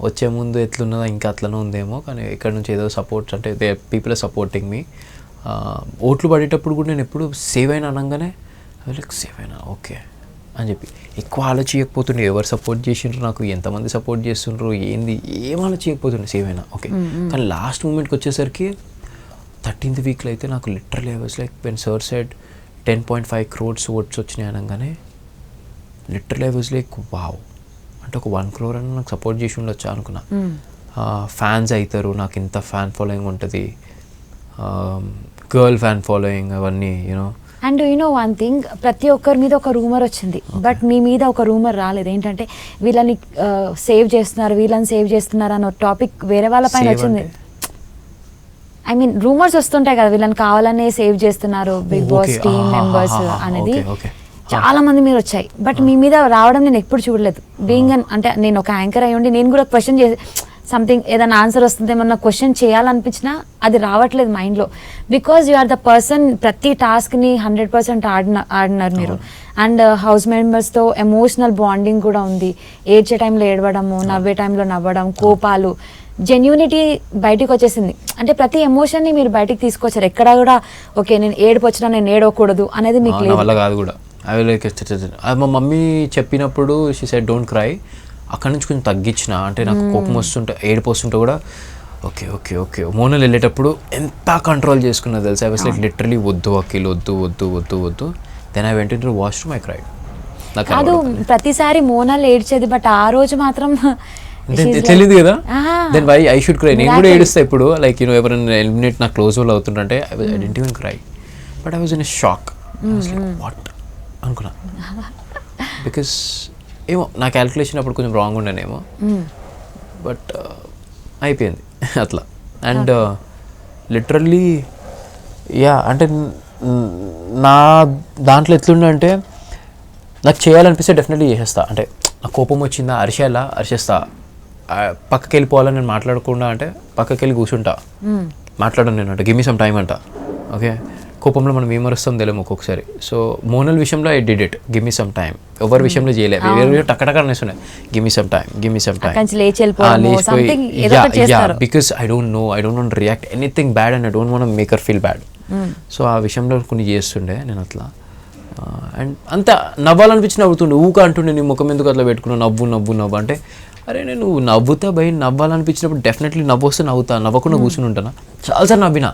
వచ్చే ముందు ఎట్లున్నదో ఇంకా అట్లనే ఉందేమో, కానీ ఇక్కడ నుంచి ఏదో సపోర్ట్ అంటే దే పీపుల్ ఆర్ సపోర్టింగ్ మీ. ఓట్లు పడేటప్పుడు కూడా నేను ఎప్పుడు సేవ్ అయినా అనగానే లైక్ సేవ్ అయినా ఓకే అని చెప్పి ఎక్కువ ఆలోచించకపోతుండే. ఎవరు సపోర్ట్ చేసిండ్రు, నాకు ఎంతమంది సపోర్ట్ చేస్తుండ్రు, ఏం ఆలోచించకపోతుండే, సేవ్ అయినా ఓకే. కానీ లాస్ట్ మూమెంట్కి వచ్చేసరికి 13th వీక్లో అయితే నాకు literally I was like when sir said 10.5 crores votes వచ్చినాయి అనగానే literally I was like wow, అంటే ఒక 1 crore అని నాకు సపోర్ట్ చేసి ఉండొచ్చా అనుకున్నా. ఫ్యాన్స్ అవుతారు, నాకు ఇంత ఫ్యాన్ ఫాలోయింగ్ ఉంటుంది, గర్ల్ ఫ్యాన్ ఫాలోయింగ్ అవన్నీ అండ్ వన్ థింగ్, ప్రతి ఒక్కరి మీద ఒక రూమర్ వచ్చింది, బట్ మీ మీద ఒక రూమర్ రాలేదు. ఏంటంటే వీళ్ళని సేవ్ చేస్తున్నారు అన్న టాపిక్ వేరే వాళ్ళ పైన వచ్చింది. ఐ మీన్ రూమర్స్ వస్తుంటాయి కదా, వీళ్ళని కావాలనే సేవ్ చేస్తున్నారు బిగ్ బాస్ టీమ్ మెంబర్స్ అనేది చాలా మంది మీరు వచ్చాయి. బట్ మీ మీద రావడం నేను ఎప్పుడు చూడలేదు. బీయింగ్ అంటే నేను ఒక యాంకర్ అయ్యి ఉండి నేను కూడా క్వశ్చన్ చేసి సంథింగ్ ఏదైనా ఆన్సర్ వస్తుంది ఏమన్నా క్వశ్చన్ చేయాలనిపించినా అది రావట్లేదు మైండ్లో. Because you are the person, ప్రతి టాస్క్ని 100% ఆడినారు మీరు. అండ్ హౌస్ మెంబర్స్తో ఎమోషనల్ బాండింగ్ కూడా ఉంది. ఏడ్చే టైంలో ఏడవడము, నవ్వే టైంలో నవ్వడం, కోపాలు, జెన్యూనిటీ బయటికి వచ్చేసింది. అంటే ప్రతి ఎమోషన్ని మీరు బయటికి తీసుకొచ్చారు. ఎక్కడ కూడా ఓకే నేను ఏడుపు వచ్చినా నేను ఏడవకూడదు అనేది మీకు లేదు. మా మమ్మీ చెప్పినప్పుడు షీ సెడ్ డోంట్ క్రై. అక్కడి నుంచి కొంచెం తగ్గించిన, అంటే నాకు కోపం వస్తుంటే ఏడుపు వస్తుంటే కూడా ఓకే ఓకే ఓకే మోనల్ వెళ్ళేటప్పుడు ఎంత కంట్రోల్ చేసుకున్నా తెలుసా. ఐ వాస్ లైక్ లిటరలీ వద్దు అఖిల్ వద్దు వద్దు వద్దు వద్దు. Then I went in to washroom, I cried. కాదు ప్రతిసారి మోనల్ ఏడ్చేది, బట్ ఆ రోజు మాత్రం తెలియదు కదా. Then why I should cry. నేను కూడా ఏడుస్తా ఇప్పుడు, లైక్ ఎవరైనా ఎలిమినేట్ నాకు క్లోజ్ వాళ్ళు అవుతుంటే I didn't even cry, but I was in a shock. What అనుకున్నా, బికాస్ ఏమో నా క్యాల్కులేషన్ అప్పుడు కొంచెం రాంగ్ ఉండేనేమో, బట్ అయిపోయింది అట్లా. అండ్ లిటరల్లీ యా, అంటే నా దాంట్లో ఎట్లుండంటే నాకు చేయాలనిపిస్తే డెఫినెట్లీ చేసేస్తా. అంటే నాకు కోపం వచ్చిందా అరిచేస్తా. పక్కకి వెళ్ళిపోవాలని నేను మాట్లాడకుండా అంటే పక్కకి వెళ్ళి కూర్చుంటా, మాట్లాడను నేను అంటే గివ్ మీ సమ్ టైం అంట. ఓకే, కోపంలో మనం ఏమరుస్తాం తెలియము ఒక్కొక్కసారి. సో మోనల్ విషయంలో I did it, give me some time. ఎవరి విషయంలో చేయలేదు, వేరే టక్కటక్క అనేస్తున్నాయి, give me some time, give me some time. Because I don't want react anything bad and I don't want make her feel bad. So ఆ విషయంలో కొన్ని చేస్తుండే నేను అట్లా. అండ్ అంత నవ్వాలనిపించి నవ్వుతుండే, ఊక అంటుండే నీ ముఖం ఎందుకు అట్లా పెట్టుకున్నావు, నవ్వు అంటే అరే నేను నవ్వుతా భయ్, నవ్వాలనిపించినప్పుడు డెఫినెట్లీ నవ్వు వస్తే నవ్వుతా, నవ్వకుండా కూర్చుని ఉంటానా. చాలాసార్లు నవ్వినా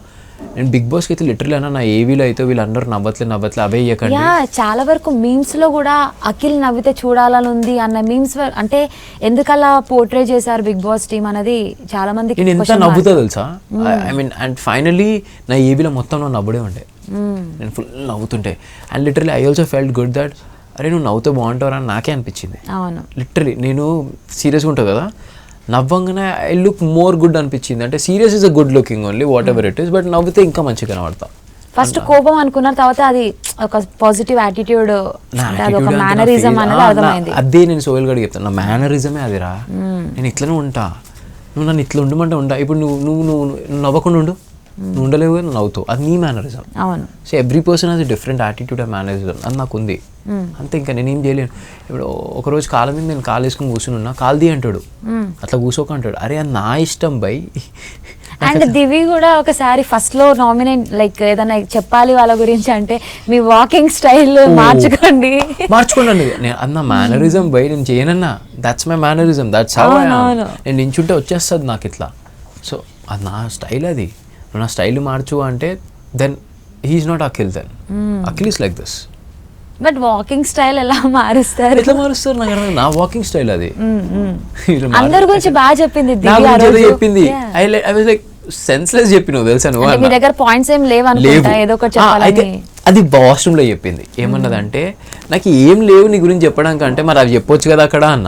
నేను. బిగ్ బాస్కి అయితే లిటరలీ అన్నా నా ఏవీలో అయితే వీళ్ళందరూ నవ్వట్లే అవే ఇవ్వకండి. చాలా వరకు మీమ్స్ లో కూడా అఖిల్ నవ్వితే చూడాలని ఉంది అన్న మీమ్స్, అంటే ఎందుకలా పోర్ట్రే చేశారు బిగ్ బాస్ టీమ్ అనేది చాలా మంది. నేను ఎంత నవ్వుతా తెలుసా, ఐ మీన్ అండ్ ఫైనలీ నా ఏవీలో మొత్తం నవ్వుడే ఉండే, నేను ఫుల్ నవ్వుతుంటే. And literally I also felt good that అరే నువ్వు నవ్వుతూ బాగుంటావు అని నాకే అనిపించింది. అవును, లిటరలీ నేను సీరియస్గా ఉంటావు కదా, నవ్వంగానే ఐ లుక్ మోర్ గుడ్ అనిపించింది. అంటే serious is a good looking only what ever it is, but నవ్వితే ఇంకా మంచిగా కనబడతా. ఫస్ట్ కోపం అనుకున్న తర్వాత అది ఒక పాజిటివ్ యాటిట్యూడ్, ఒక మేనరిజం అనేది అర్థమైంది. అదే నేను సోహెల్ గడికి చెప్తాను, నా మేనరిజమే అదిరా, నేను ఇట్లనే ఉంటా, నువ్వు నన్ను ఇట్లా ఉండమంటే ఉంటా. ఇప్పుడు నువ్వు నవ్వకుండా ఉండు, నువ్వు ఉండలేవు, నువ్వు నవ్వుతావు, అది నీ మేనరిజం. అవును. So every person has different attitude and mannerism, అది నాకు ఉంది అంతే. ఇంకా నేనేం చేయలేను. ఇప్పుడు ఒకరోజు కాళ్ళ మీద నేను కాలు వేసుకుని కూర్చుని కాల్ది అంటాడు, అట్లా కూర్చోక అంటాడు. అరే అది నా ఇష్టం బై. అండ్ దివి కూడా ఒకసారి ఫస్ట్ లో నామినేట్ లైక్ ఏదైనా చెప్పాలి వాళ్ళ గురించి అంటే మీ వాకింగ్ స్టైల్ మార్చుకోండి నేను అన్న మేనరిజం బై, నేను చేయనన్నా, that's my mannerism, that's how I am. నేను నించుంటే వచ్చేస్తుంది నాకు ఇట్లా. సో అది నా స్టైల్, అది నువ్వు నా స్టైల్ మార్చు అంటే then he's not Akhil, then Akhil is like this. But walking style ఎలా మారుస్తారు? ఎట్లా మారుస్తారు నాకు అర్థం. నా వాకింగ్ స్టైల్ అది. అందరి గురించి బాగా చెప్పింది చెప్పింది. ఐ వాజ్ లైక్ సెన్స్లెస్ చెప్పినావు తెలుసా నువ్వు. మీ దగ్గర పాయింట్స్ ఏం లేవు అనుకుంటా, ఏదో ఒకటి చెప్పాలని. అది వాష్రూమ్ లో చెప్పింది. ఏమన్నదంటే నాకు ఏం లేవు నీ గురించి చెప్పడానికి, అంటే మరి అవి చెప్పొచ్చు కదా అక్కడ అన్న.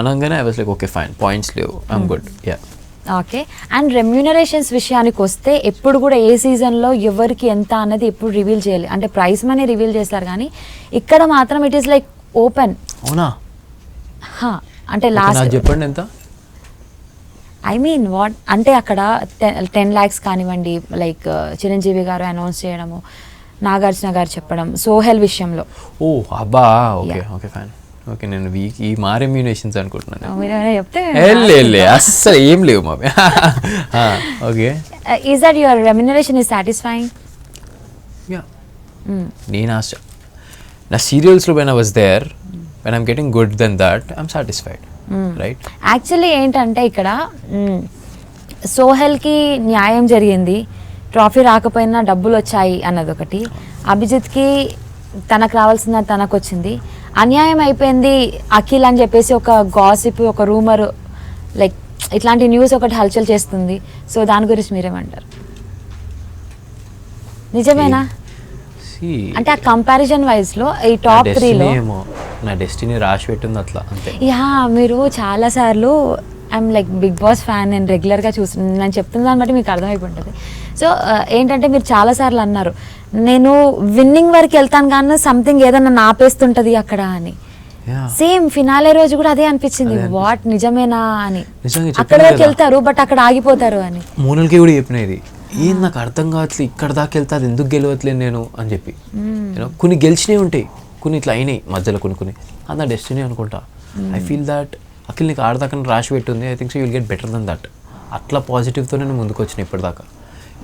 అనగానే I was like okay fine, points లేవు, I'm good. Yeah okay. And remunerations విషయానికి వస్తే ఎప్పుడు కూడా ఏ సీజన్లో ఎవరికి ఎంత అన్నది ఎప్పుడు రివీల్ చేయాలి, అంటే ప్రైస్ మనీ రివీల్ చేస్తారు కానీ ఇక్కడ మాత్రం ఇట్ ఈస్ లైక్ ఓపెన్. అవునా? అంటే లాస్ట్ చెప్పండి ఎంత. ఐ మీన్ వాట్ అంటే అక్కడ 10 lakhs కానివ్వండి, లైక్ చిరంజీవి గారు అనౌన్స్ చేయడము, నాగార్జున గారు చెప్పడం, సోహెల్ విషయంలో. ఓ అబ్బా, ఓకే ఓకే ఫైన్. ఓకే, నేను ఈ మా రెమ్యూనేషన్స్ అనుకుంటున్నాను. చెప్తే అస్సలు ఏం లేవు మా. Okay, is that your remuneration is satisfying? నేను నా సీరియల్స్లో when I was there, when I'm getting good then that I'm satisfied, right? Actually ఏంటంటే ఇక్కడ సోహెల్కి న్యాయం జరిగింది, ట్రాఫీ రాకపోయినా డబ్బులు వచ్చాయి అన్నది ఒకటి. అభిజిత్కి తనకు రావాల్సిన తనకు వచ్చింది. అన్యాయం అయిపోయింది అఖిల్ అని చెప్పేసి ఒక గాసిప్, ఒక రూమర్, లైక్ ఇట్లాంటి న్యూస్ ఒకటి హల్చల్ చేస్తుంది. సో దాని గురించి మీరేమంటారు? నిజమేనా? అంటే ఆ కంపారిజన్ వైజ్ లో ఈ టాప్ 3లో నా డెస్టినీ రాసి పెట్టింది అట్లా అంతే. యా, మీరు చాలా సార్లు I'm like Bigg Boss fan, నేను రెగ్యులర్గా చూస్తున్నాను, నేను చెప్తున్న దాన్ని బట్టి మీకు అర్థమైపోతుంది. సో ఏంటంటే మీరు చాలాసార్లు అన్నారు నేను విన్నింగ్ వరకు వెళ్తాను కానీ సంథింగ్ ఏదన్నా నాపేస్తుంటది అక్కడ అని. సేమ్ ఫినాలే రోజు కూడా అదే అనిపించింది, వాట్ నిజమేనా అని. అక్కడ వరకు వెళ్తారు బట్ అక్కడ ఆగిపోతారు అని. మోనల్కి కూడా చెప్పినది, ఏం నాకు అర్థం కావట్లేదు, ఇక్కడ దాకా వెళ్తా అది ఎందుకు గెలవట్లేదు నేను అని చెప్పి. కొన్ని గెలిచినవి ఉంటాయి, కొన్ని ఇట్లా అయినాయి మధ్యలో, కొన్ని అది నా డెస్టినీ అనుకుంటా. ఐ ఫీల్ దట్ అఖిల్ నీకు ఆడదాకా రాసి పెట్టింది, I think so you'll get better then that. అట్లా పాజిటివ్తో నేను ముందుకు వచ్చిన ఇప్పటిదాకా.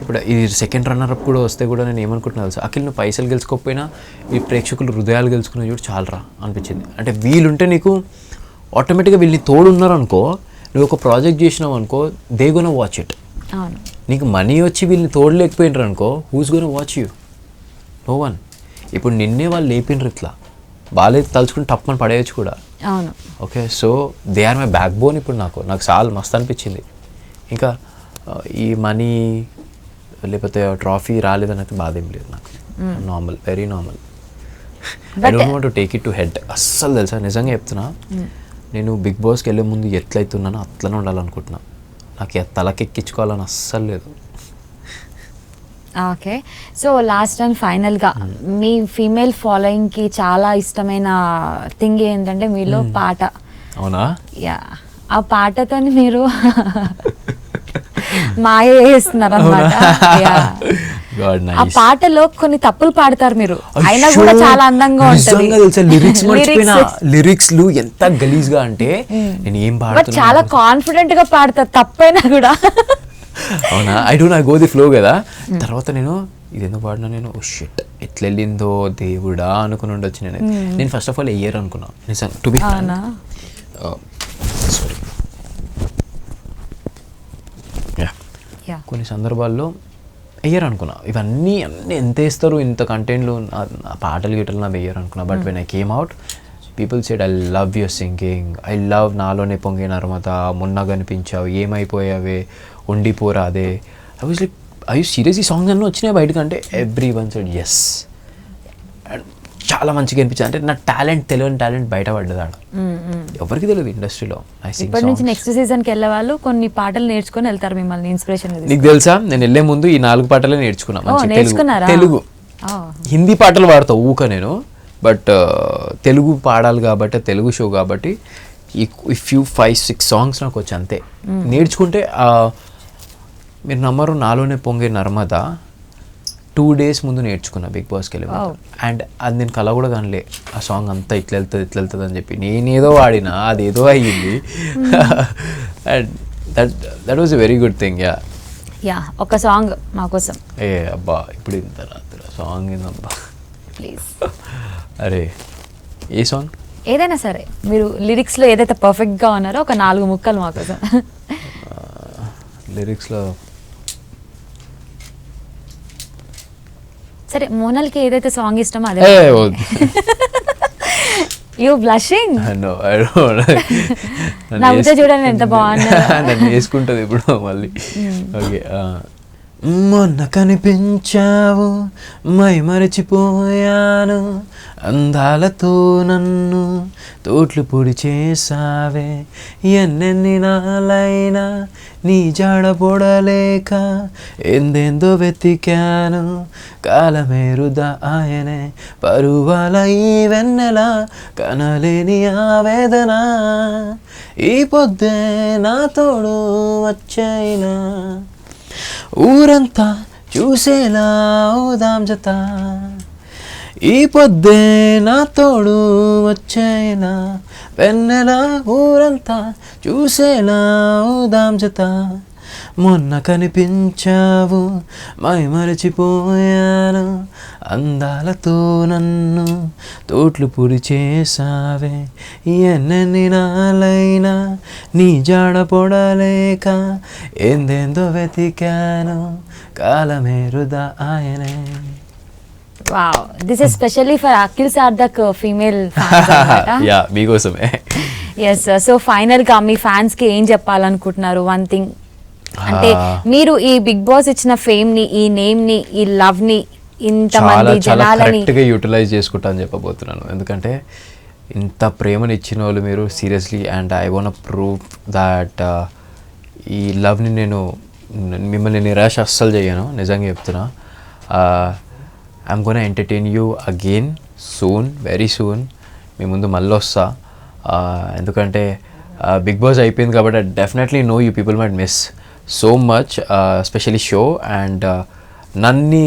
ఇప్పుడు ఈ సెకండ్ రన్నర్అప్ కూడా వస్తే కూడా నేను ఏమనుకుంటున్నా తెలుసు, అఖిల్ నువ్వు పైసలు గెలుచుకోకపోయినా ఈ ప్రేక్షకులు హృదయాలు గెలుచుకునే చూడు చాలరా అనిపించింది. అంటే వీళ్ళుంటే నీకు ఆటోమేటిక్గా వీళ్ళని తోడు ఉన్నారనుకో, నువ్వు ఒక ప్రాజెక్ట్ చేసినావు అనుకో, దే గోనా వాచ్ ఇట్. నీకు మనీ వచ్చి వీళ్ళని తోడలేకపోయినారు అనుకో, who's gonna watch you? No one. ఇప్పుడు నిన్నే వాళ్ళు లేపినరు, ఇట్లా వాళ్ళే తలుచుకుని తప్పని పడేయచ్చు కూడా. అవును, okay. So they are my backbone. ఇప్పుడు నాకు చాలా మస్తు అనిపించింది. ఇంకా ఈ మనీ లేకపోతే ట్రాఫీ రాలేదనైతే బాధ ఏం లేదు నాకు. Normal, very normal. I don't want to take it to head. అస్సలు తెలుసా, నిజంగా చెప్తున్నా, నేను బిగ్ బాస్కి వెళ్ళే ముందు ఎట్లయితున్నానో అట్లనే ఉండాలనుకుంటున్నా. నాకు తలకెక్కించుకోవాలని అస్సలు లేదు. ఓకే, సో లాస్ట్ అండ్ ఫైనల్గా మీ ఫీమేల్ ఫాలోయింగ్కి చాలా ఇష్టమైన థింగ్ ఏంటంటే మీలో పాట. అవునా? యా, ఆ పాటతో మీరు మాయ చేస్తున్నారు అనమాట. ఆ పాటలో కొన్ని తప్పులు పాడతారు మీరు, అయినా కూడా చాలా అందంగా ఉంటుంది. లిరిక్స్ ఎంత గలీజ్ గా అంటే నేను ఏం బట్ చాలా కాన్ఫిడెంట్ గా పాడతారు తప్పైనా కూడా. అవునా? ఐ గో ది ఫ్లో కదా. తర్వాత నేను ఇదేందో పాడినా, నేను ఓ షిట్ ఎట్లా వెళ్ళిందో దేవుడా అనుకుని ఉండొచ్చు. నేను ఫస్ట్ ఆఫ్ ఆల్ ఎయ్యర్ అనుకున్నా నిజంగా, టు బి సారీ. కొన్ని సందర్భాల్లో వెయ్యరు అనుకున్నా, ఇవన్నీ ఎంత వేస్తారు ఇంత కంటెంట్లు, పాటలు గిటలు నా వెయ్యరు అనుకున్నా. But when I came out, people said I love your singing, I love నాలోనే పొంగే నర్మద, మొన్న కనిపించావు, ఏమైపోయావే, ఉండిపోరాదే. I was like, I serious, ఈ సాంగ్స్ అన్నీ వచ్చినాయి బయటకంటే everyone said yes. And చాలా మంచిగా అనిపించింది. అంటే నా టాలెంట్, తెలియని టాలెంట్ బయటపడ్డది ఆడ, ఎవరికి తెలియదు ఇండస్ట్రీలో. ఇప్పటి నుంచి నెక్స్ట్ సీజన్కి వెళ్ళే వాళ్ళు కొన్ని పాటలు నేర్చుకొని వెళ్తారు మిమ్మల్ని ఇన్స్పిరేషన్. నీకు తెలుసా, నేను వెళ్ళే ముందు ఈ 4 పాటలే నేర్చుకున్నా. తెలుగు, హిందీ పాటలు పాడతా ఊక నేను, బట్ తెలుగు పాడాలి కాబట్టి, తెలుగు షో కాబట్టి ఈ ఫ్యూ 5-6 సాంగ్స్ నాకు వచ్చి అంతే నేర్చుకుంటే. మీరు నమ్మరు, నాలోనే పొంగే నర్మద 2 days ముందు నేర్చుకున్నా బిగ్ బాస్కి వెళ్ళి. అండ్ అది నేను కల కూడా కానలే, ఆ సాంగ్ అంతా ఇట్లా వెళ్తుంది అని చెప్పి నేనేదో వాడినా, అదేదో అయ్యింది. And that was a very good thing. Yeah, ఒక సాంగ్ మా కోసం. అబ్బా, ఇప్పుడు ఇంత రాత్రి సాంగ్ ఏందబ్బా ప్లీజ్. అరే, ఏ సాంగ్? ఏదైనా సరే, మీరు లిరిక్స్లో ఏదైతే పర్ఫెక్ట్గా ఉన్నారో ఒక 4 ముక్కలు మా కోసం. లిరిక్స్లో సరే, మోనల్కి ఏదైతే సాంగ్ ఇష్టమో అదే. You blushing? నవ్వుతే చూడండి ఎంత బాగుంది. నన్ను వేసుకుంటుంది ఇప్పుడు మళ్ళీ. ఓకే, మొన్న కనిపించావు, మై మరచిపోయాను, అందాలతో నన్ను తోట్లు పొడి చేసావే, ఎన్నెన్ని నాలైనా నీ జాడ పొడలేక ఎందెందో వెతికాను, కాలమేరుదా ఆయనే పరువాల ఈ వెన్నెల, కనలేని ఆవేదన, ఈ పొద్దే నా తోడు వచ్చైనా, ఊరంతా చూసేలా ఊదాం జత, ఈ పొద్దే నా తోడు వచ్చేలా, వెన్నెల ఊరంతా చూసేలా ఊదాం జత, మొన్న కనిపించావు, మై మరచిపోయాను, అందాలతో నన్ను తోట్లు పొడి చేసావే, ఎన్నెన్ని నాలైనా నీ జాడ పొడలేక ఎందెందో వెతికాను, కాలమేరుదా ఆయనే. Wow, this is specially for Akhil Sardak female fans అన్నమాట. యా, మీకోసమే. ఎస్, సో ఫైనల్ గా మీ ఫ్యాన్స్ కి ఏం చెప్పాలనుకుంటున్నారు? వన్ థింగ్ అంటే మీరు ఈ బిగ్ బాస్ ఇచ్చిన ఫేమ్ ని, ఈ నేమ్ ని, ఈ లవ్ ని ఇంతమంది జనాలని కరెక్ట్గా యూటిలైజ్ చేసుకుంటా అని చెప్పబోతున్నాను. ఎందుకంటే ఇంత ప్రేమని ఇచ్చిన వాళ్ళు మీరు seriously, and I want prove that ఈ లవ్ని నేను మిమ్మల్ని నిరాశ అస్సలు చేయను, నిజంగా చెప్తున్నా. I'm gonna entertain you again soon, very soon. మీ ముందు మళ్ళీ వస్తా. ఎందుకంటే బిగ్ బాస్ అయిపోయింది కాబట్టి definitely no you people might miss so much, specially show. అండ్ నన్ను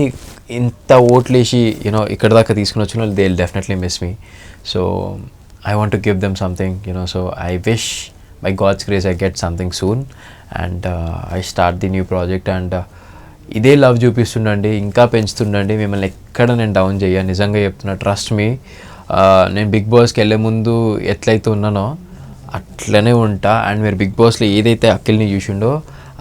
ఇంత ఓట్లేసి యూనో ఇక్కడ దాకా తీసుకుని వచ్చిన వాళ్ళు, they will definitely miss me. So I want to give them something, you know. So I wish by God's grace I get something soon, and I start the new project. And ఇదే love చూపిస్తుండండి, ఇంకా పెంచుతుండండి, మిమ్మల్ని ఎక్కడ నేను down చేయను, నిజంగా చెప్తున్నా. Trust me. నేను బిగ్ బాస్కి వెళ్ళే ముందు ఎట్లయితే ఉన్నానో అట్లనే ఉంటా. అండ్ మీరు బిగ్ బాస్లో ఏదైతే అఖిల్ని చూసిండో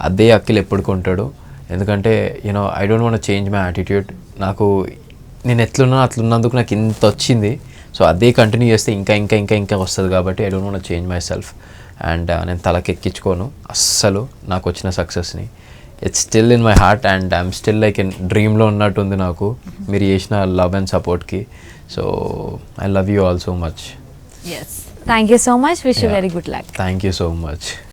అదే అఖిల్ ఎప్పుడుకుంటాడు. ఎందుకంటే you know I don't want change my attitude. నాకు నేను ఎట్లున్నా అట్లున్నందుకు నాకు ఇంత వచ్చింది. సో అదే కంటిన్యూ చేస్తే ఇంకా ఇంకా ఇంకా ఇంకా వస్తుంది. కాబట్టి I don't want change myself. అండ్ నేను తలకెక్కించుకోను అస్సలు నాకు వచ్చిన సక్సెస్ని. It's still in my heart and I'm still like in డ్రీమ్లో ఉన్నట్టుంది నాకు మీరు చేసిన లవ్ అండ్ సపోర్ట్కి. So I love you all so much. Yes, thank you so much. Wish you very good luck. Thank you so much.